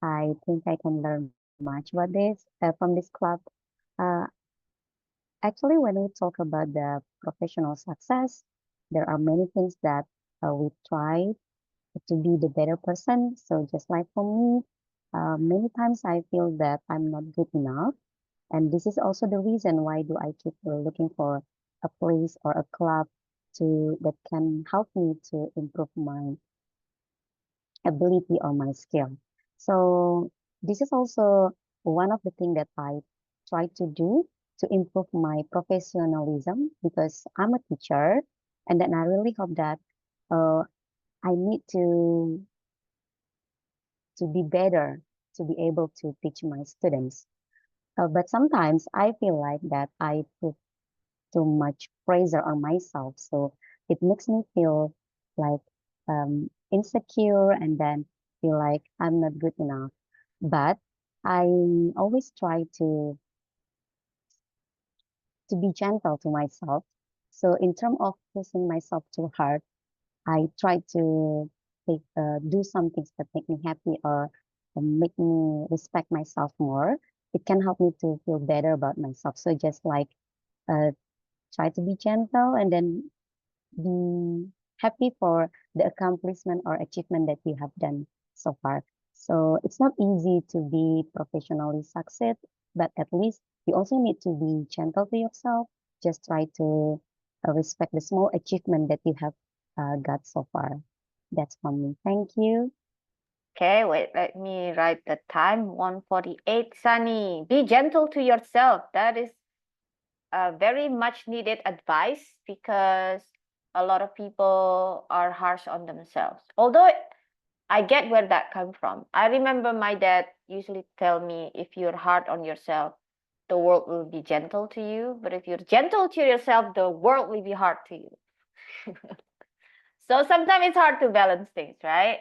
[SPEAKER 2] I think I can learn much about this from this club. Uh, Actually, when we talk about the professional success, there are many things that we try to be the better person. So just like for me, many times I feel that I'm not good enough. And this is also the reason why do I keep looking for a place or a club that can help me to improve my ability or my skill. So this is also one of the things that I try to do to improve my professionalism because I'm a teacher, and then I really hope that uh, I need to be better to be able to teach my students. But sometimes I feel like that I put too much pressure on myself, so it makes me feel like insecure and then feel like I'm not good enough. But I always try to be gentle to myself. So in terms of pushing myself too hard, I try to do some things that make me happy or make me respect myself more. It can help me to feel better about myself. So just like uh, try to be gentle and then be happy for the accomplishment or achievement that you have done so far. So it's not easy to be professionally succeed, but at least you also need to be gentle to yourself. Just try to respect the small achievement that you have got so far. That's from me. Thank you.
[SPEAKER 5] Okay, wait, let me write the time. 1:48. Sunny, be gentle to yourself. That is a very much needed advice because a lot of people are harsh on themselves. Although I get where that comes from. I remember my dad usually tell me, if you're hard on yourself, the world will be gentle to you. But if you're gentle to yourself, the world will be hard to you. So sometimes it's hard to balance things, right?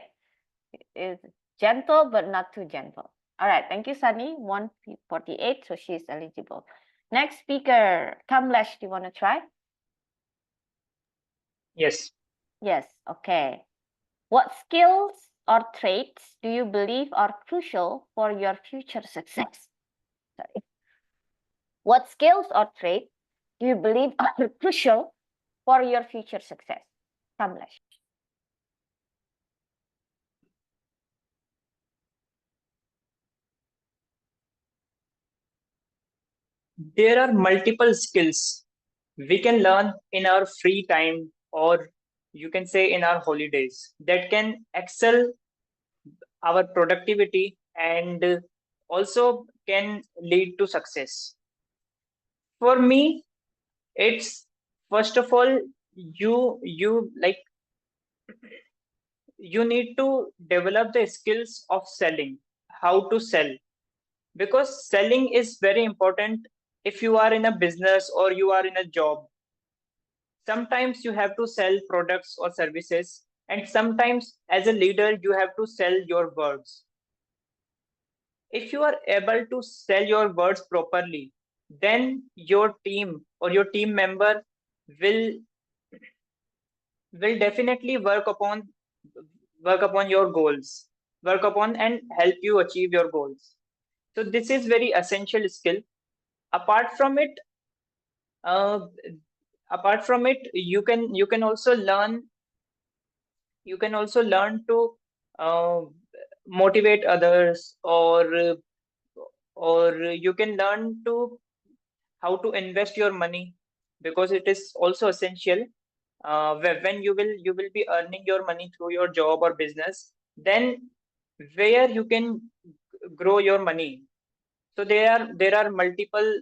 [SPEAKER 5] It's gentle, but not too gentle. All right. Thank you, Sunny. 1:48. So she's eligible. Next speaker, Kamlesh, do you want to try?
[SPEAKER 6] Yes.
[SPEAKER 5] Yes. Okay. What skills or traits do you believe are crucial for your future success? Sorry. What skills or traits do you believe are crucial for your future success? Kamlesh.
[SPEAKER 6] there are multiple skills we can learn in our free time, or you can say in our holidays, that can excel our productivity and also can lead to success. For me, it's first of all, you like you need to develop the skills of selling, how to sell, because selling is very important. If you are in a business or you are in a job, sometimes you have to sell products or services, and sometimes as a leader you have to sell your words. If you are able to sell your words properly, then your team or your team member will definitely work upon your goals, work upon and help you achieve your goals. So this is very essential skill. Apart from it, uh, you can also learn, to uh, motivate others, or you can learn to how to invest your money, because it is also essential. When you will be earning your money through your job or business, then where you can grow your money. So there are multiple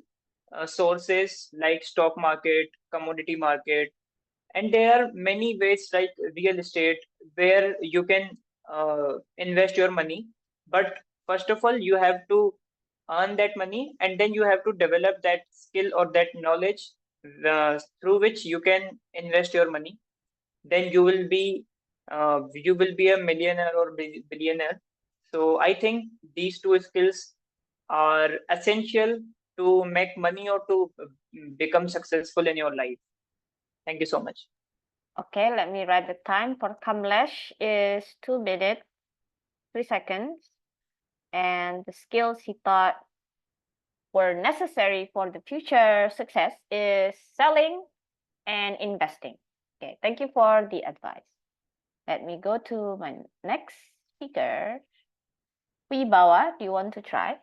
[SPEAKER 6] sources like stock market, commodity market, and there are many ways like real estate where you can invest your money. But first of all, you have to earn that money, and then you have to develop that skill or that knowledge through which you can invest your money. Then you will be a millionaire or billionaire. So I think these two skills are essential to make money or to become successful in your life. Thank you so much.
[SPEAKER 5] Okay, let me write the time for Kamlesh is 2 minutes, 3 seconds. And the skills he thought were necessary for the future success is selling and investing. Okay, thank you for the advice. Let me go to my next speaker. Wibawa, do you want to try?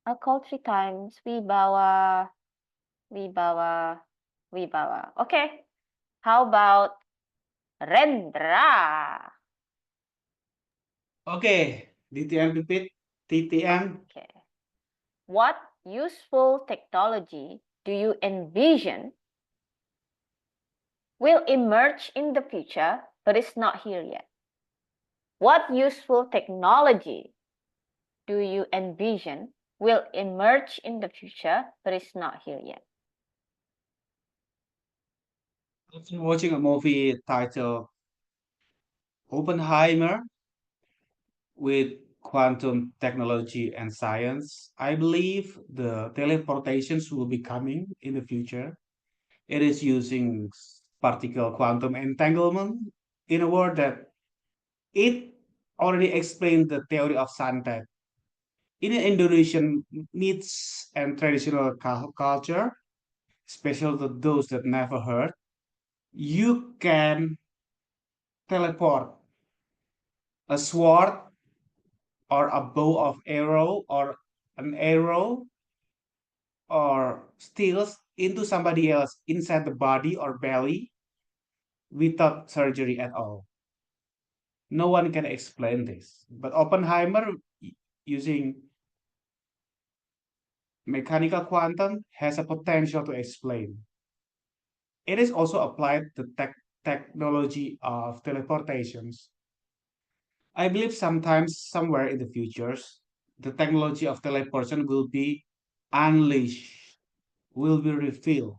[SPEAKER 5] I'll call 3 times. Wibawa, Wibawa, Wibawa. Okay, how about Rendra?
[SPEAKER 1] Okay, DTM repeat. TTM.
[SPEAKER 5] Okay. What useful technology do you envision will emerge in the future but is not here yet? What useful technology do you envision will emerge in the future but is not here yet?
[SPEAKER 1] I've been watching a movie titled Oppenheimer with quantum technology and science. I believe the teleportations will be coming in the future. It is using particle quantum entanglement in a word that it already explained the theory of Santet. In Indonesian myths and traditional culture, especially to those that never heard, you can teleport a sword or a bow of arrow or an arrow or steals into somebody else inside the body or belly without surgery at all. No one can explain this. But Oppenheimer, using mechanical quantum, has a potential to explain. It is also applied the technology of teleportations. I believe sometimes, somewhere in the futures, the technology of teleportation will be unleashed, will be revealed.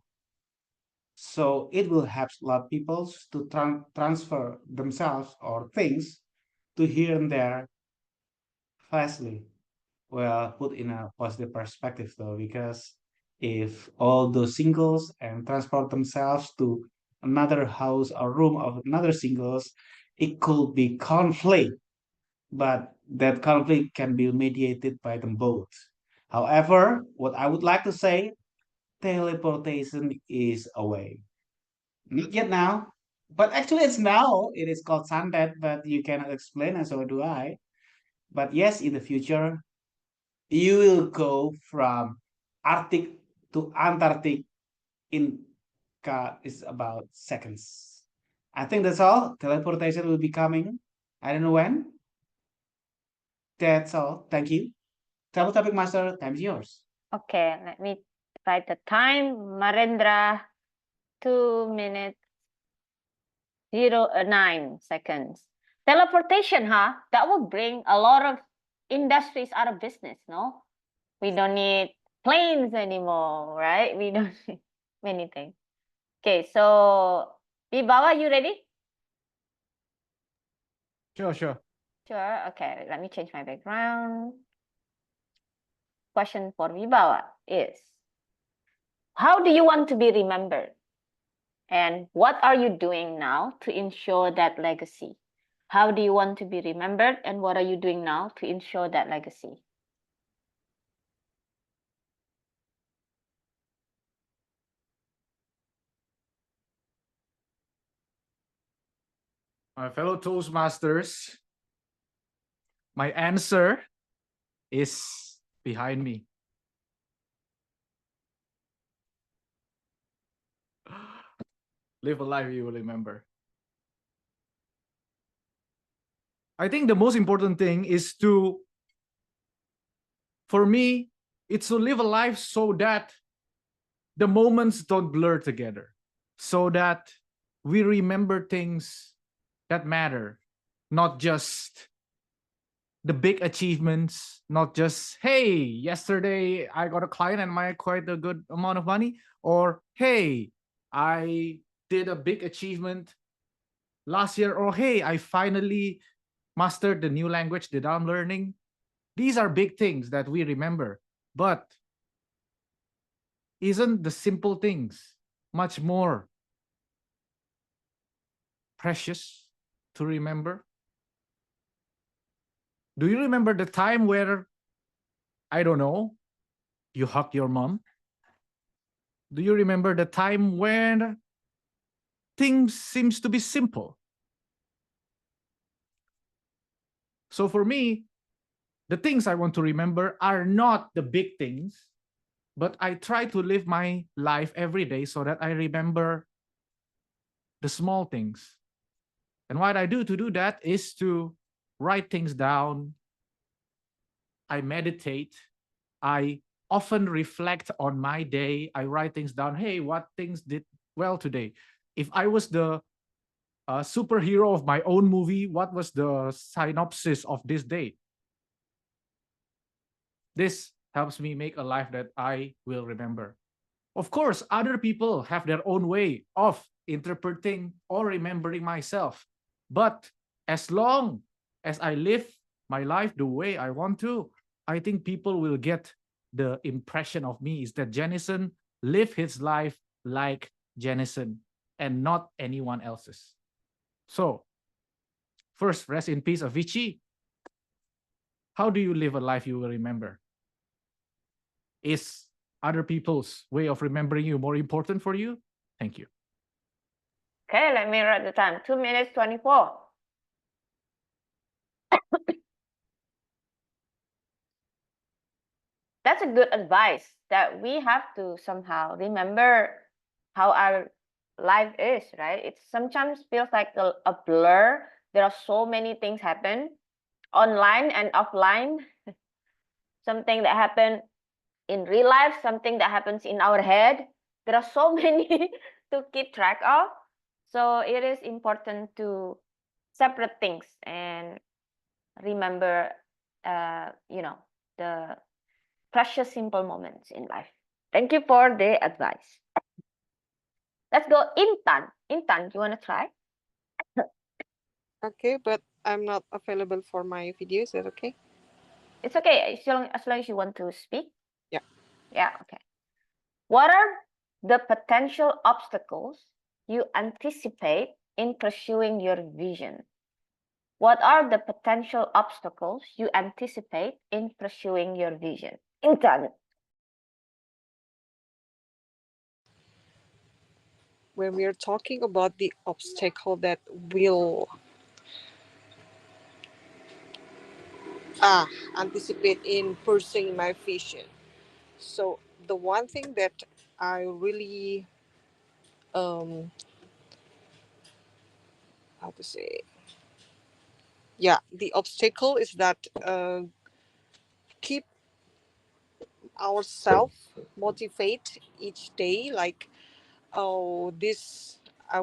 [SPEAKER 1] So it will help a lot of people to transfer themselves or things to here and there fastly. Well, put in a positive perspective though, because if all those singles and transport themselves to another house or room of another singles, it could be conflict, but that conflict can be mediated by them both. However, what I would like to say, teleportation is a way. Not yet now, but actually it's now. It is called Sundet, but you cannot explain, and so do I. But yes, in the future, you will go from Arctic to Antarctic in is about seconds. I think that's all. Teleportation will be coming. I don't know when. That's all. Thank you. Travel topic master, time is yours.
[SPEAKER 5] Okay, let me write the time. Marendra, 2 minutes, 9 seconds. Teleportation, huh? That will bring a lot of industries out of business, no? We don't need planes anymore, right? We don't need many things. Okay, so Vibawa, you ready?
[SPEAKER 8] Sure, sure.
[SPEAKER 5] Sure. Okay, let me change my background. Question for Vibawa is, how do you want to be remembered? And what are you doing now to ensure that legacy? How do you want to be remembered? And what are you doing now to ensure that legacy?
[SPEAKER 8] My fellow Toastmasters, my answer is behind me. Live a life you will remember. I think the most important thing is for me, it's to live a life so that the moments don't blur together, so that we remember things that matter, not just the big achievements, not just, hey, yesterday I got a client and I quite a good amount of money, or hey, I did a big achievement last year, or hey, I finally mastered the new language that I'm learning. These are big things that we remember, but isn't the simple things much more precious to remember? Do you remember the time where, I don't know, you hugged your mom? Do you remember the time when things seems to be simple? So for me, the things I want to remember are not the big things, but I try to live my life every day so that I remember the small things. And what I do to do that is to write things down. I meditate. I often reflect on my day. I write things down. Hey, what things did well today? If I was the superhero of my own movie, what was the synopsis of this day? This helps me make a life that I will remember. Of course, other people have their own way of interpreting or remembering myself. But as long as I live my life the way I want to, I think people will get the impression of me is that Jennison live his life like Jennison and not anyone else's. So, first, rest in peace, Avicii. How do you live a life you will remember? Is other people's way of remembering you more important for you? Thank you.
[SPEAKER 5] Okay, let me write the time. 2 minutes, 24. That's a good advice that we have to somehow remember how our life is, right? It sometimes feels like a blur. There are so many things happen online and offline. Something that happened in real life, something that happens in our head. There are so many to keep track of. So it is important to separate things and remember, the precious simple moments in life. Thank you for the advice. Let's go Intan. Intan, you want to try?
[SPEAKER 3] Okay, but I'm not available for my video. Is that okay?
[SPEAKER 5] It's okay as long as you want to speak.
[SPEAKER 3] Yeah.
[SPEAKER 5] Yeah, okay. What are the potential obstacles you anticipate in pursuing your vision? What are the potential obstacles you anticipate in pursuing your vision? Intan.
[SPEAKER 3] When we are talking about the obstacle that will anticipate in pursuing my vision. So the one thing that I really how to say, yeah, the obstacle is that keep ourselves motivate each day, like, oh, this I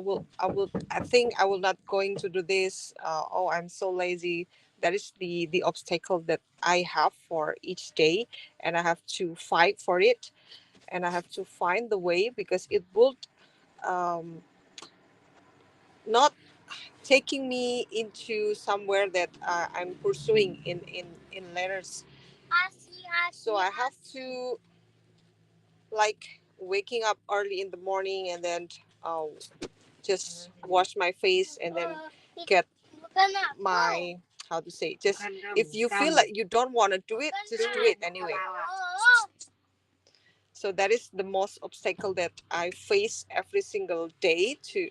[SPEAKER 3] think I will not going to do this, oh, I'm so lazy. That is the obstacle that I have for each day, and I have to fight for it, and I have to find the way, because it would um, not taking me into somewhere that I'm pursuing in letters. So I have to, like, waking up early in the morning, and then uh, just wash my face, and then get my, how to say, just, if you feel like you don't want to do it, just do it anyway. So that is the most obstacle that I face every single day to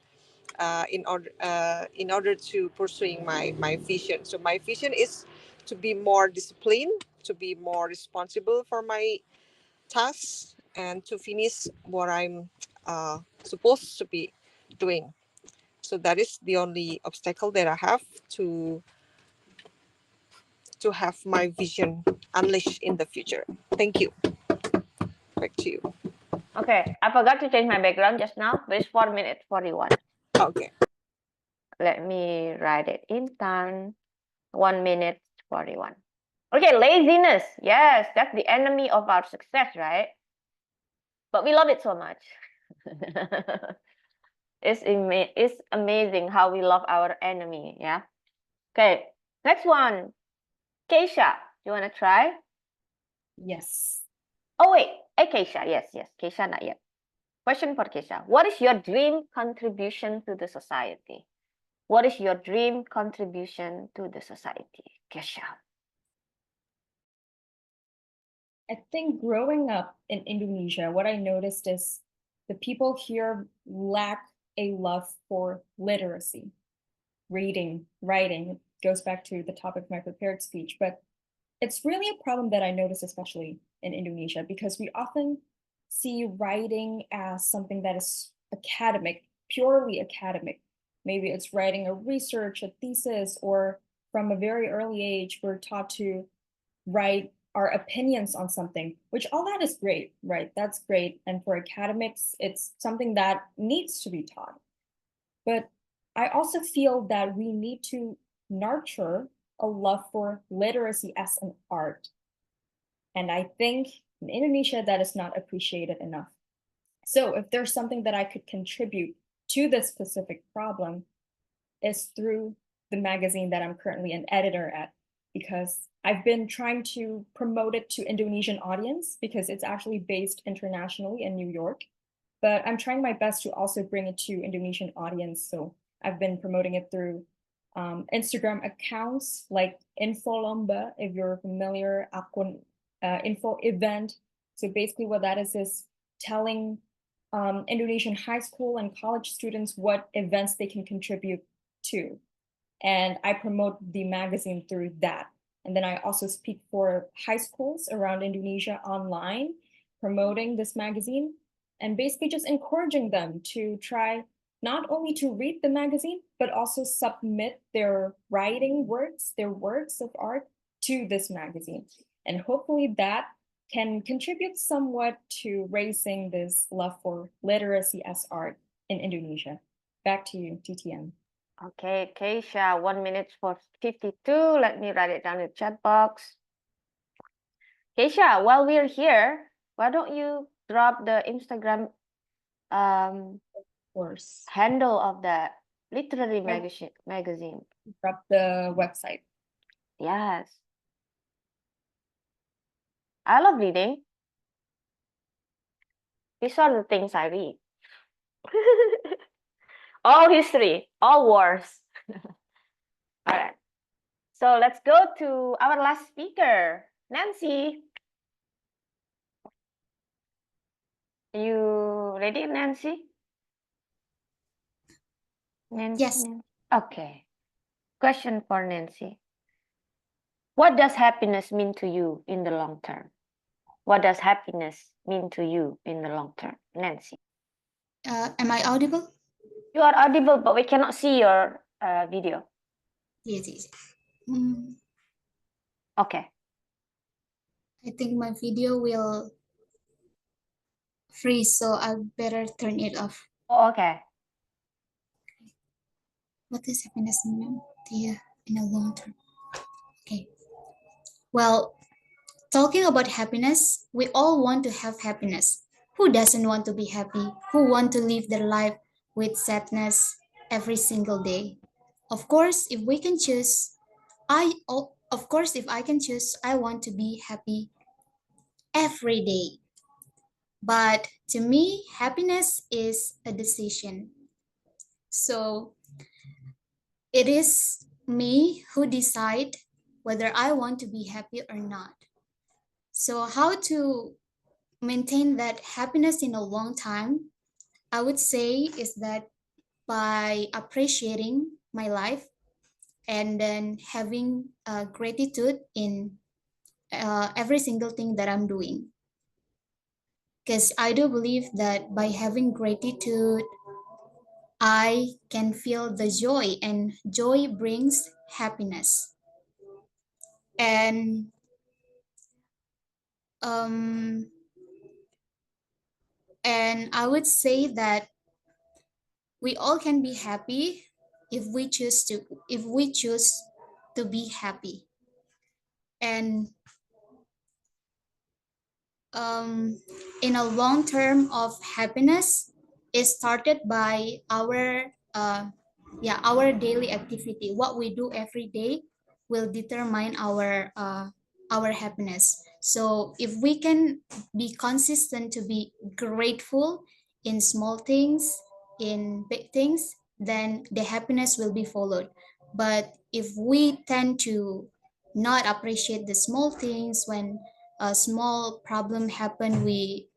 [SPEAKER 3] in order to pursuing my vision. So my vision is to be more disciplined, to be more responsible for my tasks, and to finish what I'm supposed to be doing. So that is the only obstacle that I have to have my vision unleashed in the future. Thank you. Back to you.
[SPEAKER 5] Okay, I forgot to change my background just now, but it's 4 minutes 41.
[SPEAKER 3] Okay.
[SPEAKER 5] Let me write it in time. 1 minute 41. Okay, laziness. Yes, that's the enemy of our success, right? But we love it so much. It's amazing how we love our enemy. Yeah. Okay, next one. Keisha, you want to try?
[SPEAKER 9] Yes.
[SPEAKER 5] Oh, wait. Hey, Keisha. Yes. Keisha, not yet. Question for Keisha. What is your dream contribution to the society? What is your dream contribution to the society, Keisha?
[SPEAKER 9] I think growing up in Indonesia, what I noticed is the people here lack a love for literacy, reading, writing. It goes back to the topic of my prepared speech, but it's really a problem that I notice, especially in Indonesia, because we often see writing as something that is academic, purely academic. Maybe it's writing a research, a thesis, or from a very early age, we're taught to write our opinions on something, which all that is great, right? That's great. And for academics, it's something that needs to be taught. But I also feel that we need to nurture a love for literacy as an art. And I think in Indonesia, that is not appreciated enough. So if there's something that I could contribute to this specific problem, is through the magazine that I'm currently an editor at, because I've been trying to promote it to Indonesian audience because it's actually based internationally in New York. But I'm trying my best to also bring it to Indonesian audience. So I've been promoting it through Instagram accounts like Info Lomba, if you're familiar, akun Info Event. So basically what that is telling Indonesian high school and college students what events they can contribute to. And I promote the magazine through that. And then I also speak for high schools around Indonesia online, promoting this magazine and basically just encouraging them to try not only to read the magazine, but also submit their writing works, their works of art to this magazine. And hopefully that can contribute somewhat to raising this love for literacy as art in Indonesia. Back to you, TTM.
[SPEAKER 5] Okay, Keisha, 1 minute for 52. Let me write it down in the chat box. Keisha, while we're here, why don't you drop the Instagram
[SPEAKER 9] Of course.
[SPEAKER 5] handle of the literary magazine?
[SPEAKER 9] Drop the website.
[SPEAKER 5] Yes. I love reading. These are the things I read. All history, all wars. All right. So let's go to our last speaker, Nancy. You ready, Nancy? Nancy?
[SPEAKER 7] Yes.
[SPEAKER 5] Okay. Question for Nancy. What does happiness mean to you in the long term? What does happiness mean to you in the long term? Nancy.
[SPEAKER 7] Am I audible?
[SPEAKER 5] You are audible, but we cannot see your video.
[SPEAKER 7] Yes, yes. Mm,
[SPEAKER 5] Okay.
[SPEAKER 7] I think my video will freeze, so I better turn it off.
[SPEAKER 5] Oh, okay.
[SPEAKER 7] What does happiness mean to you in a long term? Okay. Well, talking about happiness, we all want to have happiness. Who doesn't want to be happy? Who want to live their life with sadness every single day? Of course, if we can choose, if I can choose, I want to be happy every day. But to me, happiness is a decision. So it is me who decide whether I want to be happy or not. So how to maintain that happiness in a long time, I would say is that by appreciating my life and then having gratitude in every single thing that I'm doing. Because I do believe that by having gratitude, I can feel the joy, and joy brings happiness. And um, I would say that we all can be happy if we choose to be happy. And in a long term of happiness is started by our daily activity. What we do every day will determine our happiness. So if we can be consistent to be grateful in small things, in big things, then the happiness will be followed. But if we tend to not appreciate the small things, when a small problem happen, we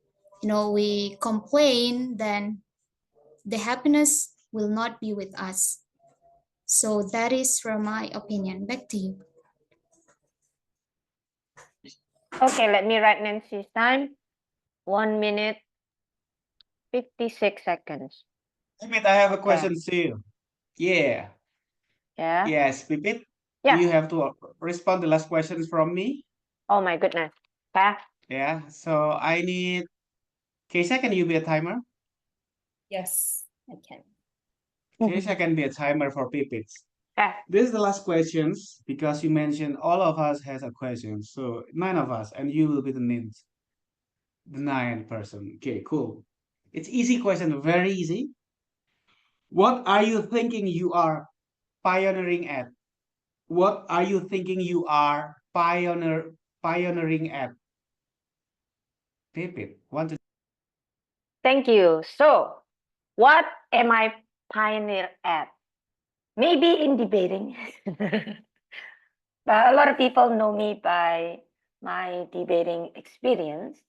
[SPEAKER 7] complain, then the happiness will not be with us. So that is from my opinion. Back to you.
[SPEAKER 5] Okay, let me write Nancy's time. 1 minute, 56 seconds.
[SPEAKER 1] Pipit, I have a
[SPEAKER 5] Okay.
[SPEAKER 1] question to you. Yeah.
[SPEAKER 5] Yeah.
[SPEAKER 1] Yes, Pipit.
[SPEAKER 5] Yeah.
[SPEAKER 1] You have to respond the last questions from me.
[SPEAKER 5] Oh my goodness. Okay.
[SPEAKER 1] Yeah. So I need. Keisha, can you be a timer?
[SPEAKER 9] Yes, I can.
[SPEAKER 1] Keisha can be a timer for Pipit.
[SPEAKER 5] Okay.
[SPEAKER 1] This is the last questions because you mentioned all of us has a question. So 9 of us, and you will be the ninth person. Okay, cool. It's easy question, very easy. What are you thinking you are pioneering at? What are you thinking you are pioneering at? Pipit, want to?
[SPEAKER 5] Thank you. So, what am I pioneer at? Maybe in debating. But a lot of people know me by my debating experience.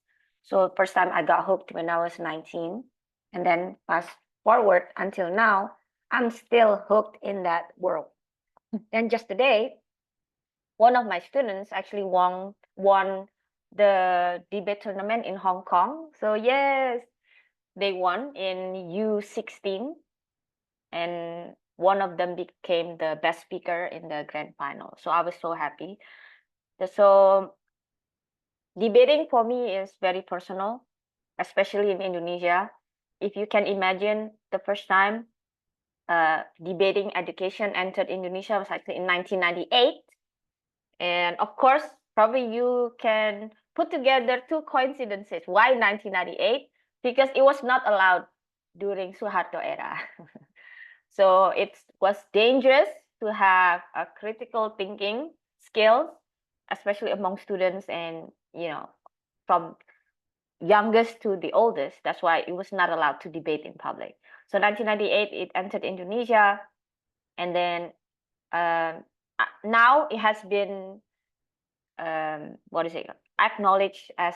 [SPEAKER 5] So first time I got hooked when I was 19, and then fast forward until now, I'm still hooked in that world. And just today, one of my students actually won the debate tournament in Hong Kong. So yes, they won in U16, and one of them became the best speaker in the grand final. So I was so happy. So debating for me is very personal, especially in Indonesia. If you can imagine, the first time debating education entered Indonesia was actually in 1998. And of course, probably you can put together two coincidences. Why 1998? Because it was not allowed during Suharto era. So it was dangerous to have a critical thinking skills, especially among students and, from youngest to the oldest. That's why it was not allowed to debate in public. So 1998, it entered Indonesia. And then now it has been, acknowledged as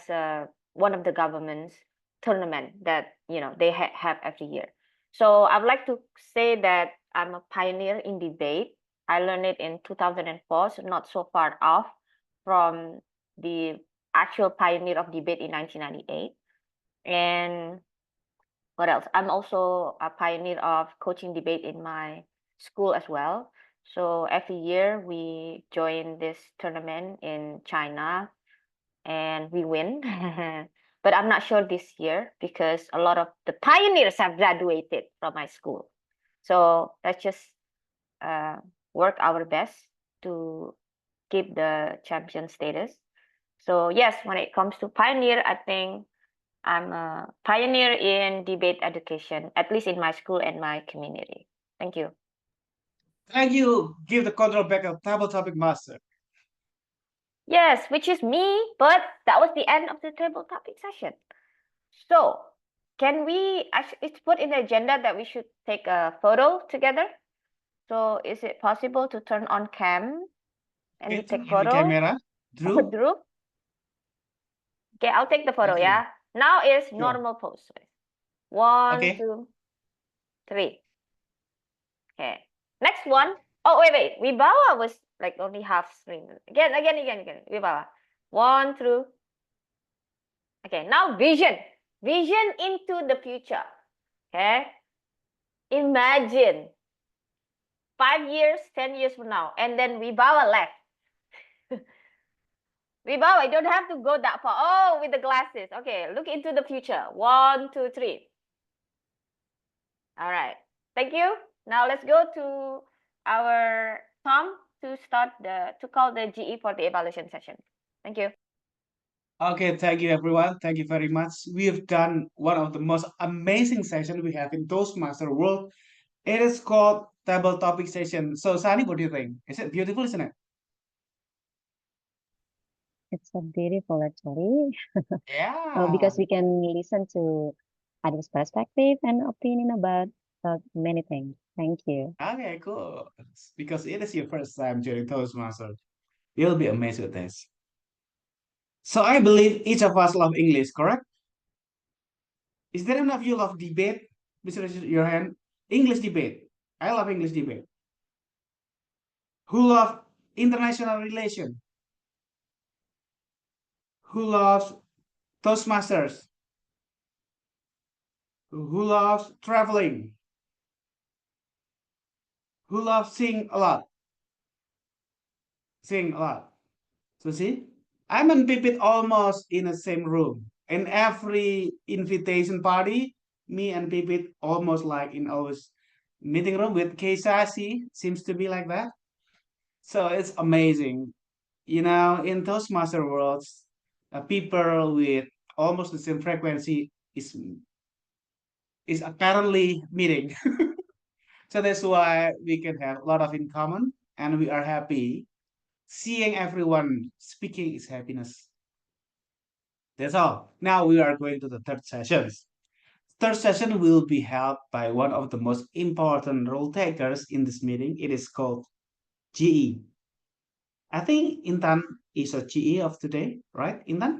[SPEAKER 5] one of the government's tournament that, they have every year. So I would like to say that I'm a pioneer in debate. I learned it in 2004, so not so far off. from the actual pioneer of debate in 1998. And what else? I'm also a pioneer of coaching debate in my school as well. So every year we join this tournament in China and we win. But I'm not sure this year because a lot of the pioneers have graduated from my school. So let's just work our best to keep the champion status. So yes, when it comes to pioneer, I think I'm a pioneer in debate education, at least in my school and my community. Thank you.
[SPEAKER 1] Thank you. Give the control back to table topic master.
[SPEAKER 5] Yes, which is me, but that was the end of the table topic session. So can we, it's put in the agenda that we should take a photo together. So is it possible to turn on cam and we
[SPEAKER 1] Okay, turn
[SPEAKER 5] take
[SPEAKER 1] on the
[SPEAKER 5] photo?
[SPEAKER 1] camera. Drew.
[SPEAKER 5] Drew? Okay, I'll take the photo,
[SPEAKER 1] Thank you.
[SPEAKER 5] yeah? Now is
[SPEAKER 1] Sure.
[SPEAKER 5] normal pose. 1,
[SPEAKER 1] Okay.
[SPEAKER 5] 2, 3. Okay. Next one. Oh, wait. Wibawa was like only half screen. Again. Wibawa. 1 through. Okay, now vision. Vision into the future. Okay. Imagine 5 years, 10 years from now, and then Wibawa left. Wibawa, I don't have to go that far. Oh, with the glasses. Okay, look into the future. 1, 2, 3. All right. Thank you. Now let's go to our Tom to call the GE for the evaluation session. Thank you.
[SPEAKER 1] Okay, thank you everyone. Thank you very much. We have done one of the most amazing sessions we have in Toastmaster world. It is called table topic session. So Sani, what do you think? Is it beautiful, isn't it?
[SPEAKER 2] It's so beautiful actually.
[SPEAKER 1] Yeah.
[SPEAKER 2] Because we can listen to others' perspective and opinion about many things. Thank you.
[SPEAKER 1] Okay, cool. Because it is your first time joining Toastmaster. You'll be amazed with this. So I believe each of us love English, correct? Is there enough you love debate? Please raise your hand. English debate. I love English debate. Who love international relation? Who loves Toastmasters? Who loves traveling? Who loves sing a lot? Sing a lot. So see, I'm and Pipit almost in the same room. In every invitation party, me and Pipit almost like in our meeting room with Keisasi, seems to be like that. So it's amazing. You know, in Toastmaster worlds, people with almost the same frequency is apparently meeting. So that's why we can have a lot of in common, and we are happy seeing everyone speaking is happiness. That's all. Now we are going to the third session. Third session will be held by one of the most important role takers in this meeting. It is called GE. I think Intan is a GE of today, right, Intan?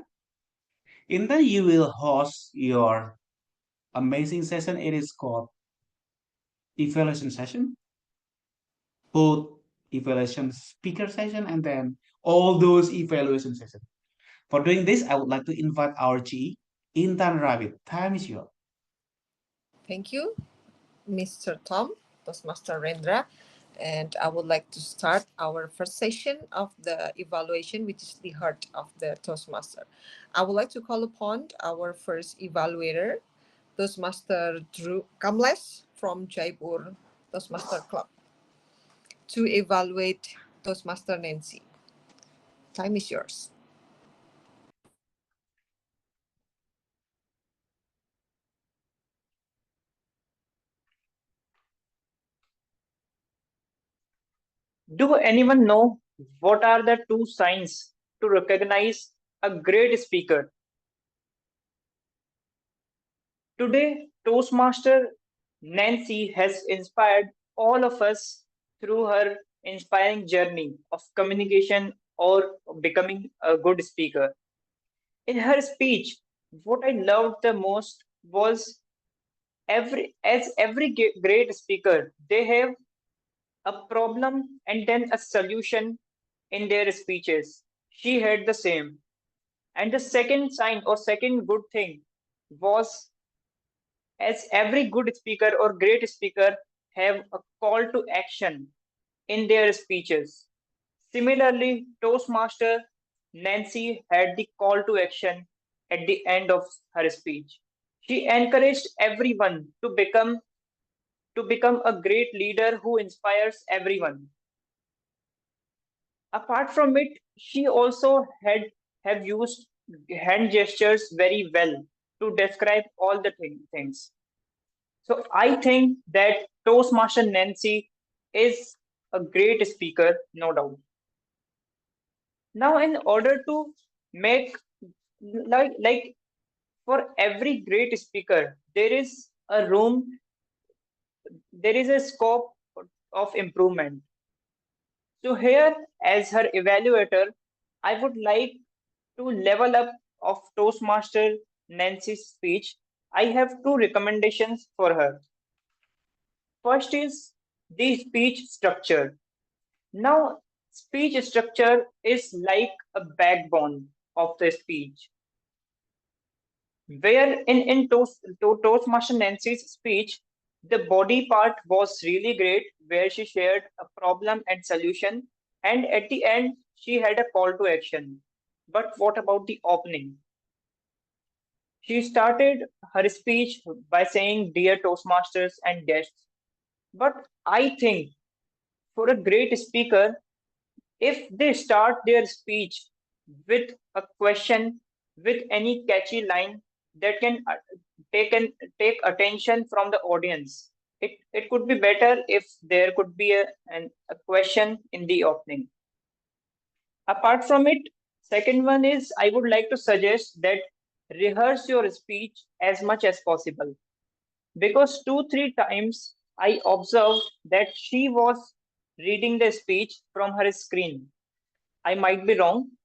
[SPEAKER 1] Intan, you will host your amazing session. It is called evaluation session, both evaluation speaker session and then all those evaluation sessions. For doing this, I would like to invite our GE, Intan Rabbit. Time is yours.
[SPEAKER 3] Thank you, Mr. Tom, Toastmaster Rendra. And I would like to start our first session of the evaluation, which is the heart of the Toastmaster. I would like to call upon our first evaluator, Toastmaster Drew Kamles from Jaipur Toastmaster Club, to evaluate Toastmaster Nancy. Time is yours.
[SPEAKER 6] Do anyone know what are the two signs to recognize a great speaker? Today, Toastmaster Nancy has inspired all of us through her inspiring journey of communication or becoming a good speaker. In her speech, what I loved the most was every great speaker, they have a problem and then a solution in their speeches. she had the same. And the second sign or second good thing was, as every good speaker or great speaker have a call to action in their speeches. Similarly, Toastmaster Nancy had the call to action at the end of her speech. She encouraged everyone to become a great leader who inspires everyone. Apart from it, she also have used hand gestures very well to describe all the things. So I think that Toastmaster Nancy is a great speaker, no doubt. Now, in order to make like for every great speaker, there is a scope of improvement. So here, as her evaluator, I would like to level up of Toastmaster Nancy's speech. I have two recommendations for her. First is the speech structure. Now, speech structure is like a backbone of the speech. Where in Toastmaster Nancy's speech, the body part was really great, where she shared a problem and solution, and at the end, she had a call to action. But what about the opening? She started her speech by saying, "Dear Toastmasters and guests." But I think for a great speaker, if they start their speech with a question, with any catchy line that can take attention from the audience, it could be better if there could be a question in the opening. Apart from it, second one is, I would like to suggest that rehearse your speech as much as possible, because 2-3 times I observed that she was reading the speech from her screen. I might be wrong,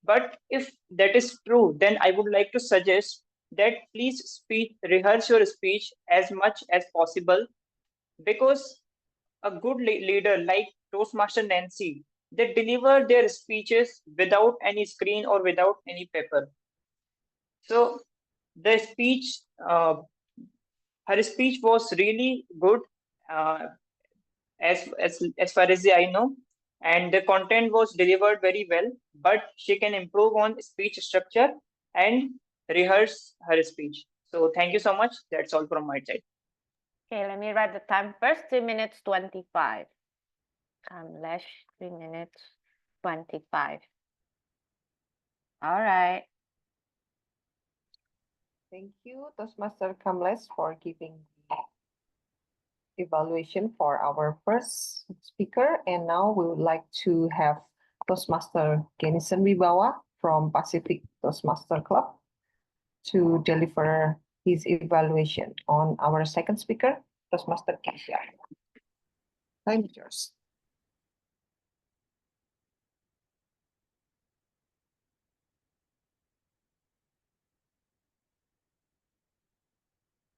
[SPEAKER 6] but if that is true, then I would like to suggest that please rehearse your speech as much as possible, because a good leader like Toastmaster Nancy, they deliver their speeches without any screen or without any paper. So the speech, her speech was really good, uh, as far as I know, and the content was delivered very well. But she can improve on speech structure and rehearse her speech. So thank you so much. That's all from my side.
[SPEAKER 5] Okay, let me write the time first. 2 minutes 25. Kamlesh, 3 minutes 25. All right.
[SPEAKER 3] Thank you, Toastmaster Kamlesh, for giving the evaluation for our first speaker. And now we would like to have Toastmaster Genison Wibawa from Pacific Toastmaster Club to deliver his evaluation on our second speaker, Toastmaster Kasia. Time is yours.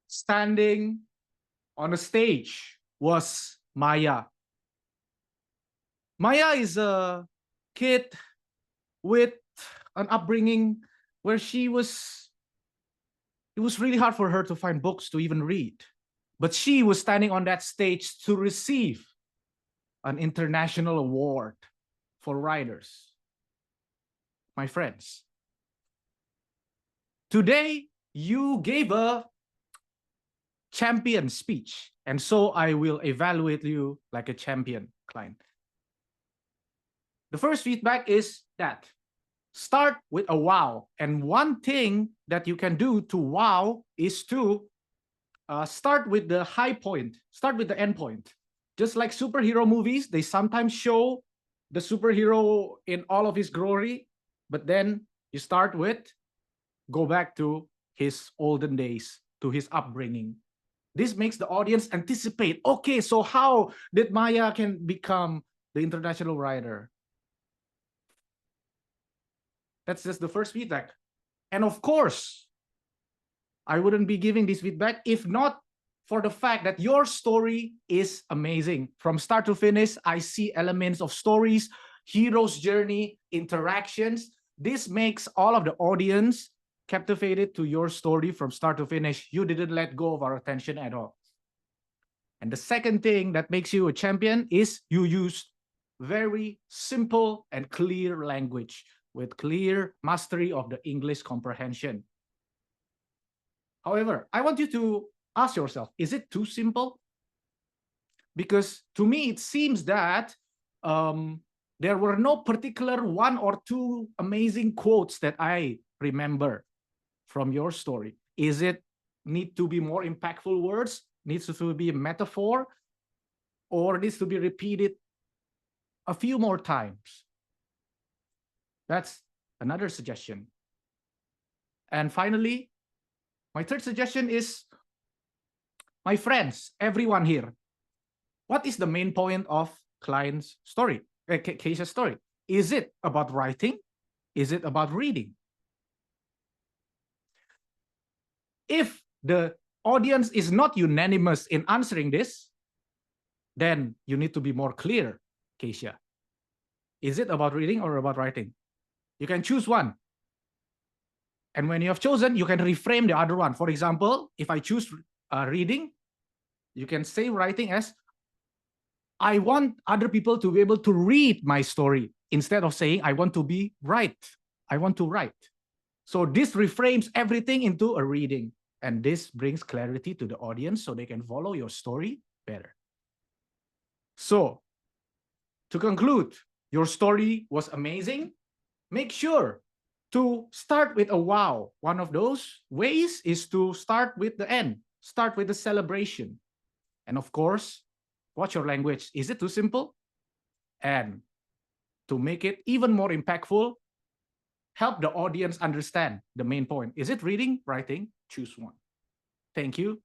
[SPEAKER 8] Standing on the stage was Maya. Maya is a kid with an upbringing where it was really hard for her to find books to even read. But she was standing on that stage to receive an international award for writers. My friends, today you gave a champion speech, and so I will evaluate you like a champion client. The first feedback is that start with a wow. And one thing that you can do to wow is to start with the high point, start with the end point. Just like superhero movies, they sometimes show the superhero in all of his glory, but then you start with, go back to his olden days, to his upbringing. This makes the audience anticipate, okay, so how did Maya can become the international writer? That's just the first feedback. And of course, I wouldn't be giving this feedback if not for the fact that your story is amazing. From start to finish, I see elements of stories, hero's journey, interactions. This makes all of the audience captivated to your story from start to finish. You didn't let go of our attention at all. And the second thing that makes you a champion is you use very simple and clear language with clear mastery of the English comprehension. However, I want you to ask yourself, is it too simple? Because to me, it seems that there were no particular one or two amazing quotes that I remember from your story. Is it need to be more impactful words? Needs to be a metaphor? Or needs to be repeated a few more times? That's another suggestion. And finally, my third suggestion is, my friends, everyone here, what is the main point of client's story, Keisha's story? Is it about writing? Is it about reading? If the audience is not unanimous in answering this, then you need to be more clear, Keisha. Is it about reading or about writing? You can choose one. And when you have chosen, you can reframe the other one. For example, if I choose reading, you can say writing as, I want other people to be able to read my story instead of saying, I want to be right. I want to write. So this reframes everything into a reading. And this brings clarity to the audience so they can follow your story better. So to conclude, your story was amazing. Make sure to start with a wow. One of those ways is to start with the end, start with the celebration. And of course, watch your language. Is it too simple? And to make it even more impactful, help the audience understand the main point. Is it reading, writing? Choose one. Thank you.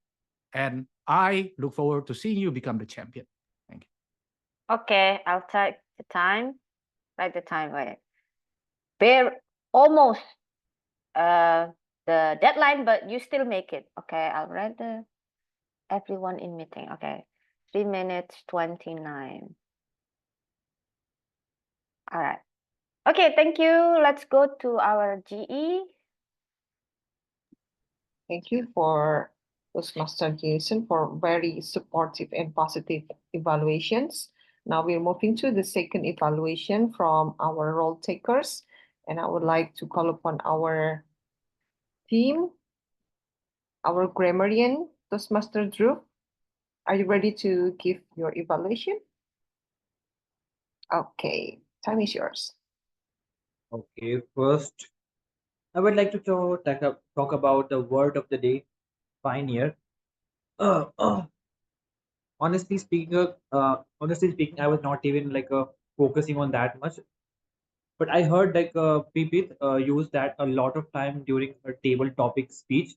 [SPEAKER 8] And I look forward to seeing you become the champion. Thank you.
[SPEAKER 5] Okay, I'll take the time. Write the time. Wait. We're almost the deadline, but you still make it. Okay, I'll write the everyone in meeting. Okay, 3 minutes 29. All right. Okay, thank you. Let's go to our GE.
[SPEAKER 3] Thank you for Toastmaster Jason for very supportive and positive evaluations. Now we're moving to the second evaluation from our role takers, and I would like to call upon our team, our grammarian, Toastmaster Drew. Are you ready to give your evaluation? Okay, time is yours.
[SPEAKER 4] Okay, first, I would like to talk about the word of the day, pioneer. Uh, uh, honestly speaking, I was not even focusing on that much. But I heard Pipit use that a lot of time during her table topic speech.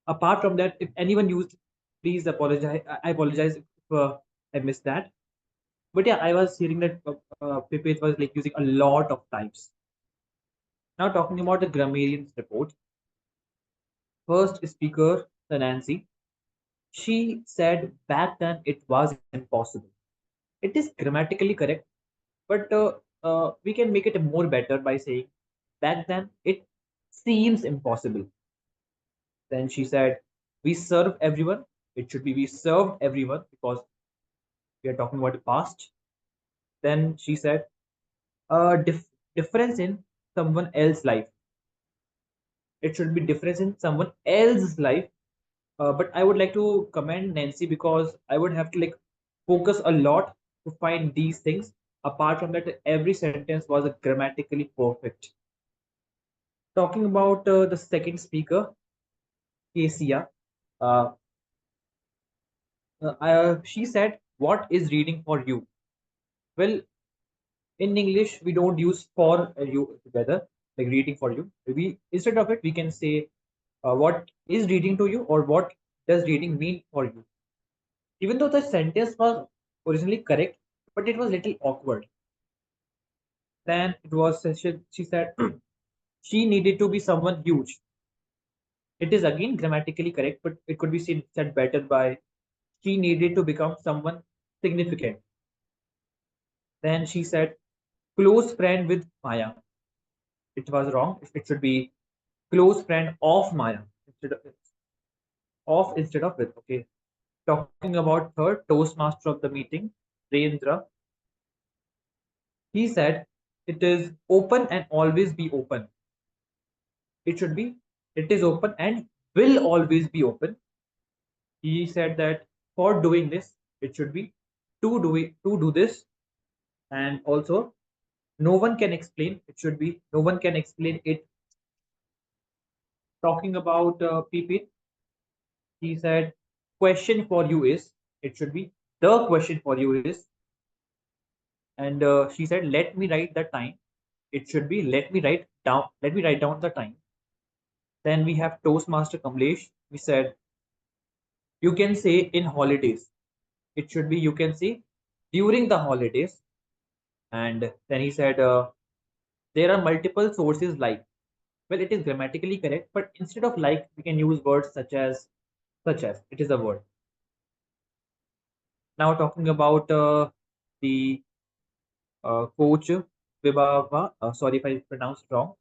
[SPEAKER 4] Apart from that, if anyone used, please apologize. I apologize if I missed that. But yeah, I was hearing that Pipit was like using a lot of times. Now talking about the grammarian's report, first speaker, the Nancy, she said back then it was impossible. It is grammatically correct, but we can make it more better by saying back then it seems impossible. Then she said, we serve everyone. It should be we served everyone because we are talking about the past. Then she said, difference in someone else's life. It should be difference in someone else's life. But I would like to commend Nancy because I would have to focus a lot to find these things. Apart from that, every sentence was grammatically perfect. Talking about the second speaker, Kesia, uh, she said, what is reading for you? Well, in English, we don't use for you together, like reading for you. We instead of it, we can say what is reading to you or what does reading mean for you. Even though the sentence was originally correct, but it was little awkward. Then it was she said she needed to be someone huge. It is again grammatically correct, but it could be said better by she needed to become someone significant. Then she said close friend with Maya. It was wrong. It should be close friend of Maya instead of with. Okay. Talking about third Toastmaster of the meeting, Rendra. He said it is open and always be open. It should be it is open and will always be open. He said that for doing this, it should be to do this, and also no one can explain. It should be no one can explain it. Talking about PP, he said question for you is, it should be the question for you is, and she said let me write the time. It should be let me write down the time. Then we have Toastmaster Kamlesh. We said you can say in holidays. It should be you can say during the holidays. And then he said there are multiple sources like, well, it is grammatically correct, but instead of like we can use words such as it is a word. Now talking about the coach Vibhava, sorry if I pronounced wrong.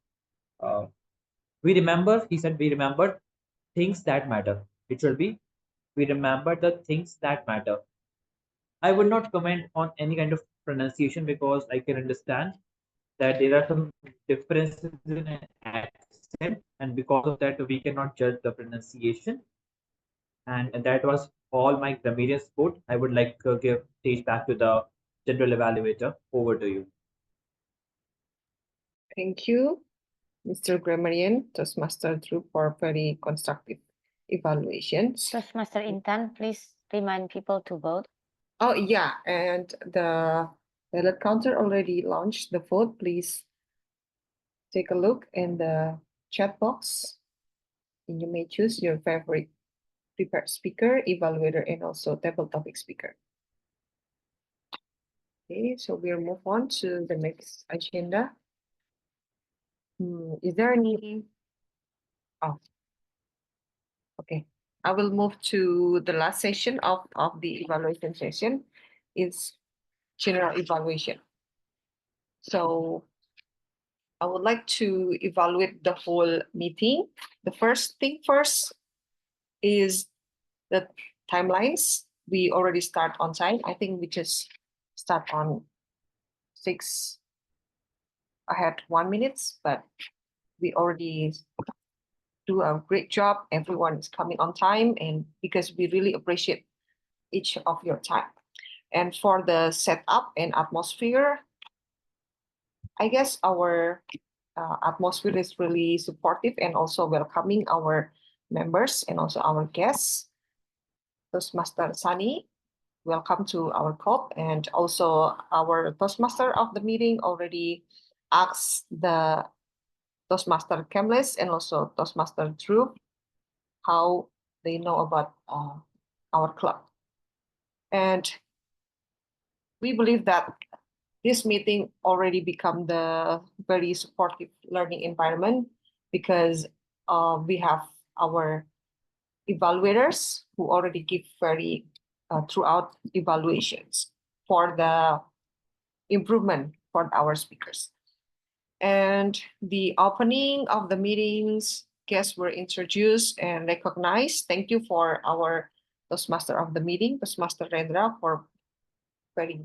[SPEAKER 4] Uh, he said we remember things that matter. It should be we remember the things that matter. I would not comment on any kind of pronunciation because I can understand that there are some differences in accent, and because of that, we cannot judge the pronunciation. And that was all my grammarian support. I would like to give stage back to the general evaluator. Over to you.
[SPEAKER 3] Thank you, Mr. Grammarian, Toastmaster Drew, for very constructive evaluations.
[SPEAKER 5] Toastmaster Intan, please remind people to vote.
[SPEAKER 3] Oh, yeah, and the ballot counter already launched the vote. Please take a look in the chat box. And you may choose your favorite prepared speaker, evaluator, and also table topic speaker. Okay, so we'll move on to the next agenda. Is there any? Oh, okay. I will move to the last session of the evaluation session. It's general evaluation. So I would like to evaluate the whole meeting. The first thing first is the timelines. We already start on time. I think we just start on 6 ahead 1 minute, but we already do a great job. Everyone is coming on time, and because we really appreciate each of your time. And for the setup and atmosphere, I guess our atmosphere is really supportive and also welcoming our members and also our guests. Toastmaster Sunny, welcome to our club, and also our Toastmaster of the meeting already asked the Toastmaster Kemles and also Toastmaster Drew how they know about our club. And we believe that this meeting already become the very supportive learning environment because we have our evaluators who already give very throughout evaluations for the improvement for our speakers. And the opening of the meetings, guests were introduced and recognized. Thank you for our Toastmaster of the meeting, Toastmaster Rendra, for very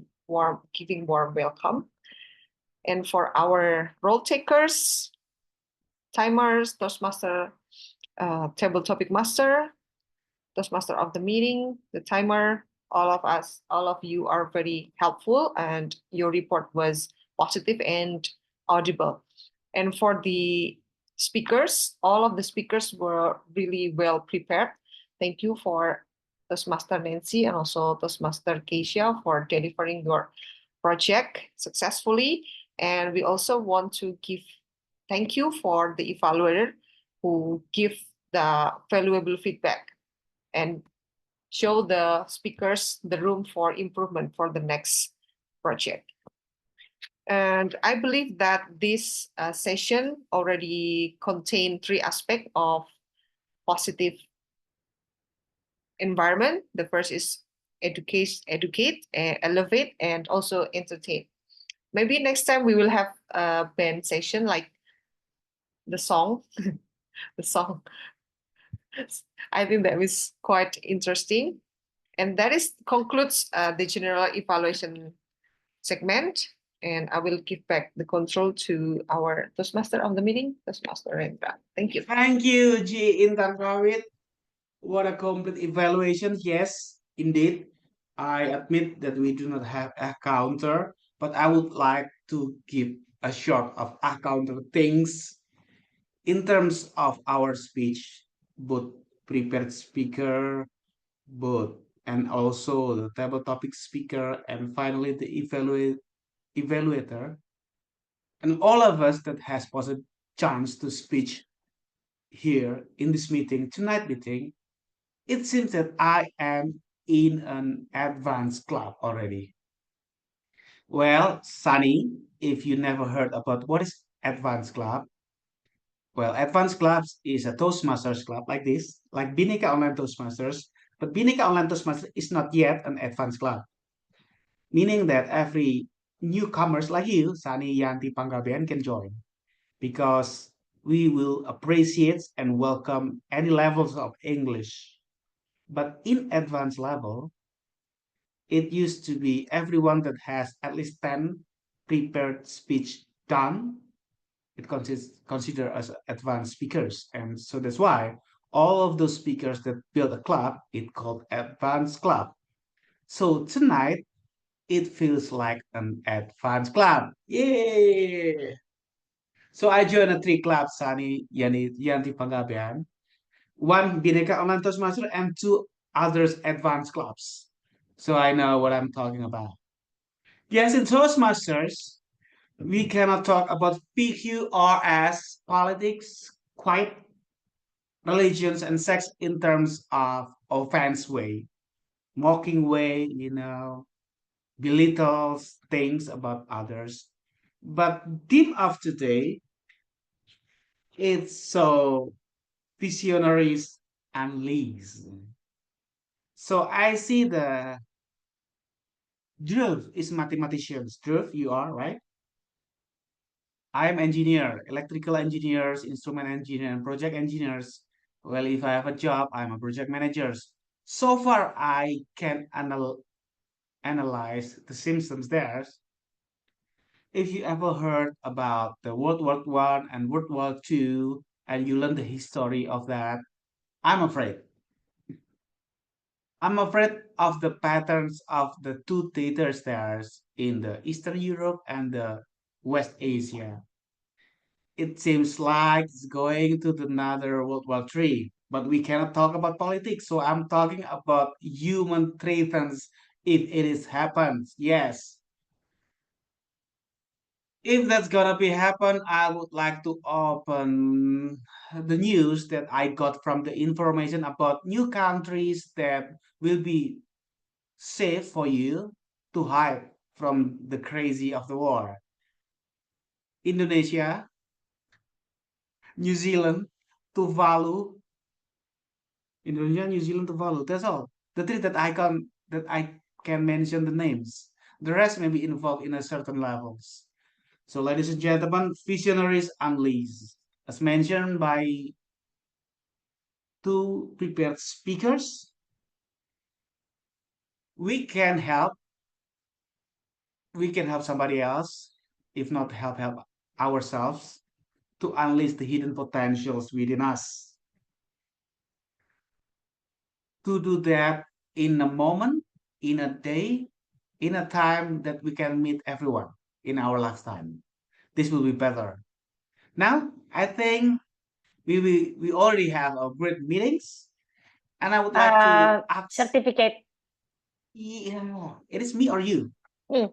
[SPEAKER 3] giving warm welcome. And for our role takers, timers, Toastmaster, table topic master, Toastmaster of the meeting, the timer, all of you are very helpful, and your report was positive and audible. And for the speakers, all of the speakers were really well prepared. Thank you for Toastmaster Nancy and also Toastmaster Keisha for delivering your project successfully. And we also want to give thank you for the evaluator who give the valuable feedback and show the speakers the room for improvement for the next project. And I believe that this session already contained 3 aspects of positive environment. The first is educate, elevate, and also entertain. Maybe next time we will have a band session like the song. The song. I think that was quite interesting. And that concludes the general evaluation segment. And I will give back the control to our Toastmaster of the meeting, Toastmaster Rendra. Thank you.
[SPEAKER 1] Thank you, G. Intan Rawit. What a complete evaluation. Yes, indeed. I admit that we do not have a counter, but I would like to give a short of a counter things in terms of our speech, both prepared speaker, both and also the table topic speaker, and finally the evaluator, and all of us that has possible chance to speak here in this meeting, tonight meeting. It seems that I am in an advanced club already. Well, Sunny, if you never heard about what is advanced club, well, advanced clubs is a Toastmasters club like this, like Bhinneka Online Toastmasters, but Bhinneka Online Toastmasters is not yet an advanced club, meaning that every newcomers like you, Sunny, Yanti, Panggabean can join because we will appreciate and welcome any levels of English. But in advanced level, it used to be everyone that has at least 10 prepared speech done. It considered as advanced speakers. And so that's why all of those speakers that build a club, it called advanced club. So tonight, it feels like an advanced club. Yay! So I joined a three clubs, Sani, Yanti Panggabean, one Bhinneka Online Toastmaster, and two others advanced clubs. So I know what I'm talking about. Yes, in Toastmasters, we cannot talk about PQRS, politics, quite religions, and sex in terms of offense way, mocking way, belittles things about others. But deep of today, it's so visionaries and leagues. So I see the Dhruv is mathematicians. Dhruv, you are right. I'm engineer, electrical engineers, instrument engineer, and project engineers. Well, if I have a job, I'm a project manager. So far, I can analyze the symptoms there. If you ever heard about the World War One and World War Two, and you learn the history of that, I'm afraid. I'm afraid of the patterns of the two theaters there in the Eastern Europe and the West Asia. It seems like it's going to another World War III, but we cannot talk about politics. So I'm talking about human threats if it is happens. Yes. If that's gonna be happen, I would like to open the news that I got from the information about new countries that will be safe for you to hide from the crazy of the war. Indonesia, New Zealand, Tuvalu, Indonesia, New Zealand, Tuvalu. That's all. The three that I can mention the names. The rest may be involved in a certain levels. So, ladies and gentlemen, Visionaries Unleashed, as mentioned by two prepared speakers, we can help. We can help somebody else, if not help ourselves to unleash the hidden potentials within us. To do that in a moment, in a day, in a time that we can meet everyone in our lifetime. This will be better. Now, I think we already have a great meetings, and I would like to ask.
[SPEAKER 5] Certificate.
[SPEAKER 1] Yeah, it is me or you?
[SPEAKER 5] Me.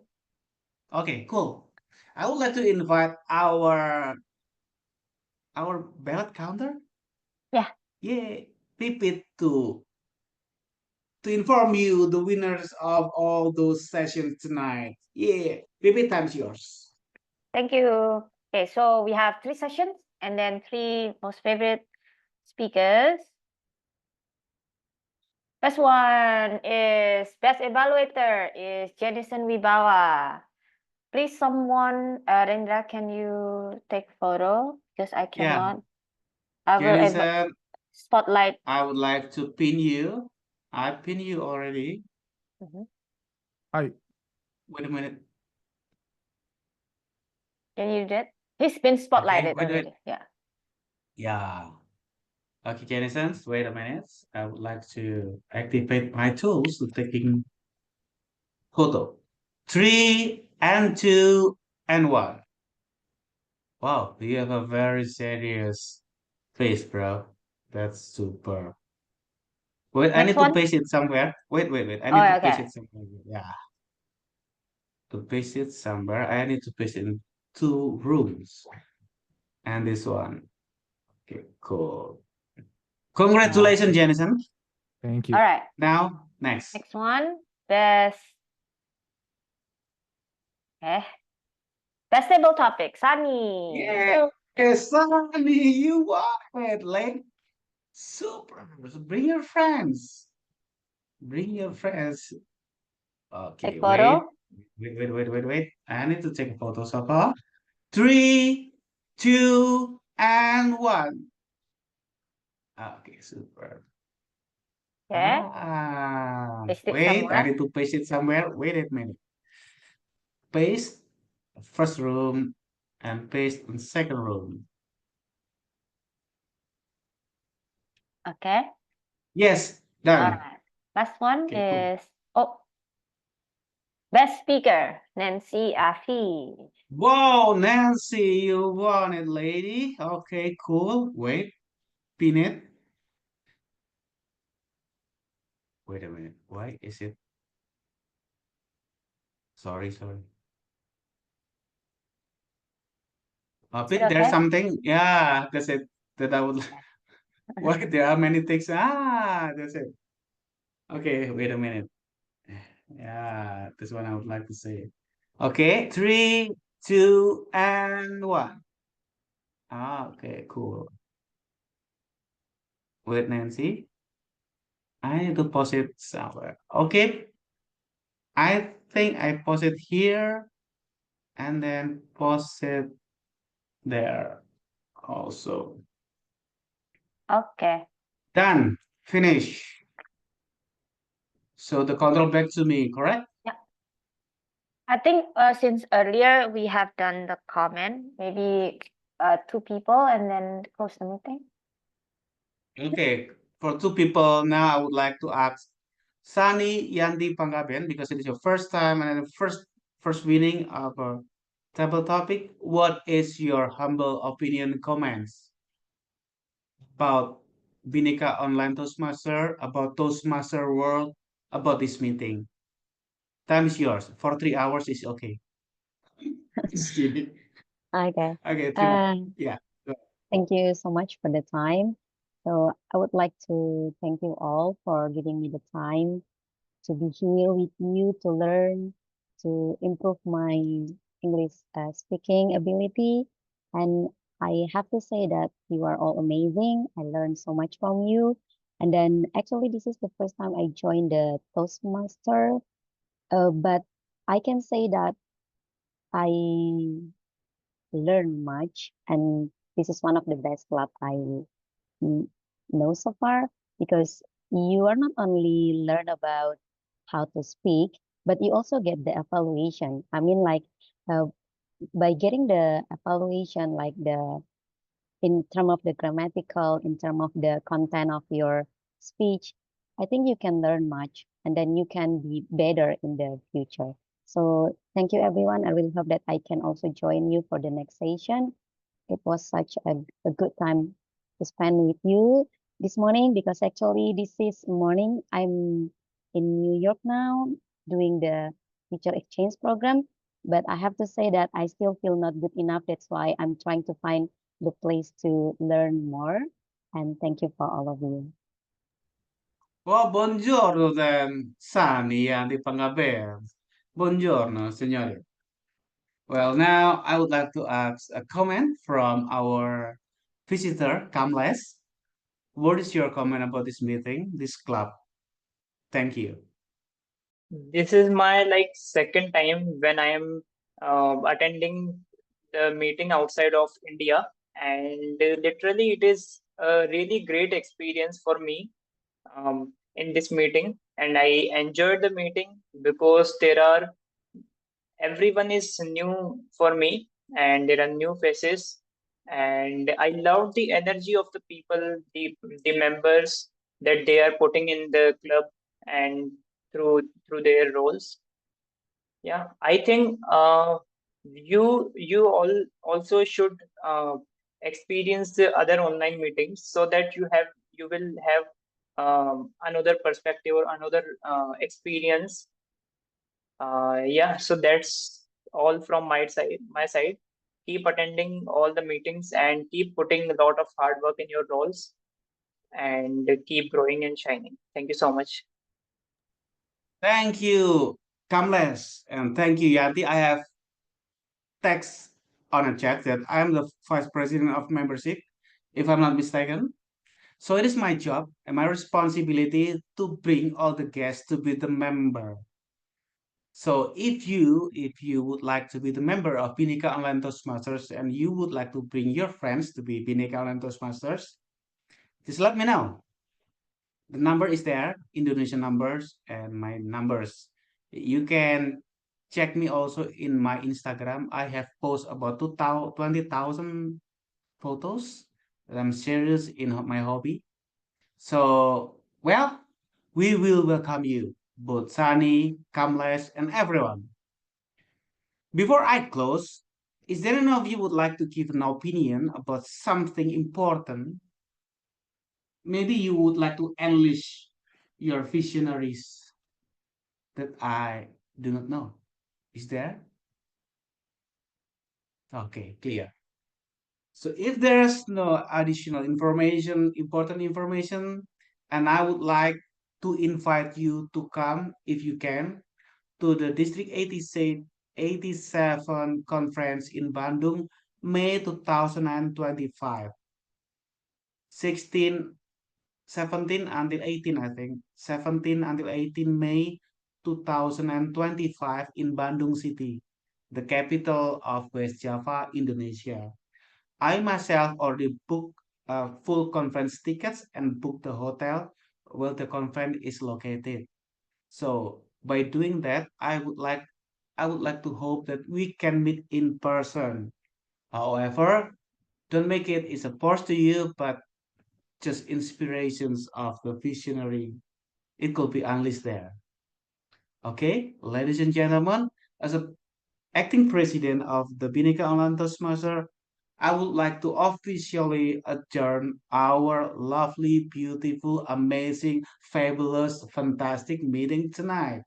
[SPEAKER 1] Okay, cool. I would like to invite our ballot counter.
[SPEAKER 5] Yeah.
[SPEAKER 1] Yeah, Pipit to inform you the winners of all those sessions tonight. Yeah, Pipit, time's yours.
[SPEAKER 5] Thank you. Okay, so we have 3 sessions and then 3 most favorite speakers. First one is best evaluator is Jenison Wibawa. Please, someone, Rendra, can you take photo? Because I cannot. I will
[SPEAKER 1] Jenison,
[SPEAKER 5] spotlight.
[SPEAKER 1] I would like to pin you. I pin you already.
[SPEAKER 8] I
[SPEAKER 1] Wait a minute.
[SPEAKER 5] Can you do that? He's been spotlighted
[SPEAKER 1] wait.
[SPEAKER 5] already. Yeah.
[SPEAKER 1] Yeah. Okay, Jenison, wait a minute. I would like to activate my tools to taking photo. 3 and 2 and 1. Wow, you have a very serious face, bro. That's super. Wait, I
[SPEAKER 5] Next
[SPEAKER 1] need to
[SPEAKER 5] one.
[SPEAKER 1] paste it somewhere. Wait. I
[SPEAKER 5] Oh,
[SPEAKER 1] need to paste
[SPEAKER 5] okay.
[SPEAKER 1] it somewhere. Yeah. To paste it somewhere, I need to paste it in 2 rooms. And this one. Okay, cool. Congratulations, Jenison.
[SPEAKER 8] thank you.
[SPEAKER 5] All right.
[SPEAKER 1] Now, next.
[SPEAKER 5] Next one. Best. Best table topic. Sunny.
[SPEAKER 1] Yeah, Sunny, you won it, like super. Bring your friends. Bring your friends. Okay,
[SPEAKER 5] Take photo.
[SPEAKER 1] wait. I need to take photos of her. 3, 2, and 1. Okay, super.
[SPEAKER 5] Okay. Paste it
[SPEAKER 1] Wait, I
[SPEAKER 5] somewhere.
[SPEAKER 1] need to paste it somewhere. Wait a minute. Paste first room and paste in second room.
[SPEAKER 5] Okay.
[SPEAKER 1] Yes,
[SPEAKER 5] All
[SPEAKER 1] done.
[SPEAKER 5] right. Last one
[SPEAKER 1] Okay, cool.
[SPEAKER 5] is best speaker, Nancy Afi.
[SPEAKER 1] Whoa, Nancy, you won it, lady. Okay, cool. Wait, pin it. Wait a minute. Why is it? Sorry.
[SPEAKER 5] Is it
[SPEAKER 1] Pin, there's
[SPEAKER 5] okay?
[SPEAKER 1] something. Yeah, that's it. That I would. Why there are many things. That's it. Okay, wait a minute. Yeah, this one I would like to say. Okay, 3, 2, and 1. Okay, cool. Wait, Nancy. I need to post it somewhere. Okay, I think I post it here and then post it there also.
[SPEAKER 5] Okay.
[SPEAKER 1] Done. Finish. So the control back to me, correct?
[SPEAKER 5] Yeah. I think since earlier we have done the comment, maybe 2 people and then close the meeting.
[SPEAKER 1] Okay, for 2 people now, I would like to ask Sani Yanti Pangaben, because it is your first time and the first winning of a table topic. What is your humble opinion comments about Bhinneka Online Toastmaster, about Toastmaster World, about this meeting? Time is yours. For 3 hours is okay. Just kidding.
[SPEAKER 2] Okay.
[SPEAKER 1] Okay, 3 yeah.
[SPEAKER 2] Thank you so much for the time. So I would like to thank you all for giving me the time to be here with you to learn, to improve my English speaking ability. And I have to say that you are all amazing. I learned so much from you. And then actually, this is the first time I joined the Toastmaster. But I can say that I learn much, and this is one of the best club I mm, know so far, because you are not only learn about how to speak, but you also get the evaluation. I mean, like uh, by getting the evaluation, like the in term of the grammatical, in term of the content of your speech, I think you can learn much, and then you can be better in the future. So thank you, everyone. I really hope that I can also join you for the next session. It was such a good time to spend with you this morning, because actually this is morning. I'm in New York now doing the teacher exchange program, but I have to say that I still feel not good enough. That's why I'm trying to find the place to learn more. And thank you for all of you.
[SPEAKER 1] Oh, buongiorno then, Sani Yanti Pangaben. Buongiorno, signore. Well, now I would like to ask a comment from our visitor, Kamles. What is your comment about this meeting, this club? Thank you.
[SPEAKER 6] This is my like second time when I am attending the meeting outside of India, and literally it is a really great experience for me in this meeting, and I enjoyed the meeting because everyone is new for me, and there are new faces, and I love the energy of the people, the members that they are putting in the club and through their roles. Yeah, I think you all also should experience the other online meetings so that you will have another perspective or another experience. Yeah, so that's all from my side. My side. Keep attending all the meetings and keep putting a lot of hard work in your roles and keep growing and shining. Thank you so much.
[SPEAKER 1] Thank you, Kamlesh, and thank you, Yanti. I have text on a chat that I'm the vice president of membership, if I'm not mistaken. So it is my job and my responsibility to bring all the guests to be the member. So if you would like to be the member of Bhinneka Online Toastmasters and you would like to bring your friends to be Bhinneka Online Toastmasters, just let me know. The number is there, Indonesian numbers and my numbers. You can check me also in my Instagram. I have post about 20,000 photos that I'm serious in my hobby. So, well, we will welcome you, both Sunny, Kamlesh, and everyone. Before I close, is there any of you would like to give an opinion about something important? Maybe you would like to unleash your visionaries that I do not know. Is there? Okay, clear. So if there's no additional information, important information, and I would like to invite you to come, if you can, to the District 87 conference in Bandung, May 2025, 17 until 18, I think, 17 until 18 May 2025 in Bandung City, the capital of West Java, Indonesia. I myself already booked full conference tickets and booked the hotel where the conference is located. So by doing that, I would like to hope that we can meet in person. However, don't make it is a force to you, but just inspirations of the visionary. It could be unleashed there. Okay, ladies and gentlemen, as a acting president of the Bhinneka Online Toastmaster, I would like to officially adjourn our lovely, beautiful, amazing, fabulous, fantastic meeting tonight.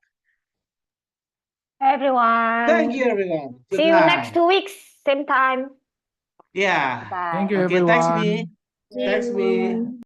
[SPEAKER 5] Everyone.
[SPEAKER 1] Thank you, everyone. Good
[SPEAKER 5] See you next
[SPEAKER 1] night.
[SPEAKER 5] 2 weeks, same time.
[SPEAKER 1] Yeah.
[SPEAKER 5] Bye.
[SPEAKER 8] Thank you,
[SPEAKER 1] Okay, thanks,
[SPEAKER 8] everyone.
[SPEAKER 1] me. Thanks, me.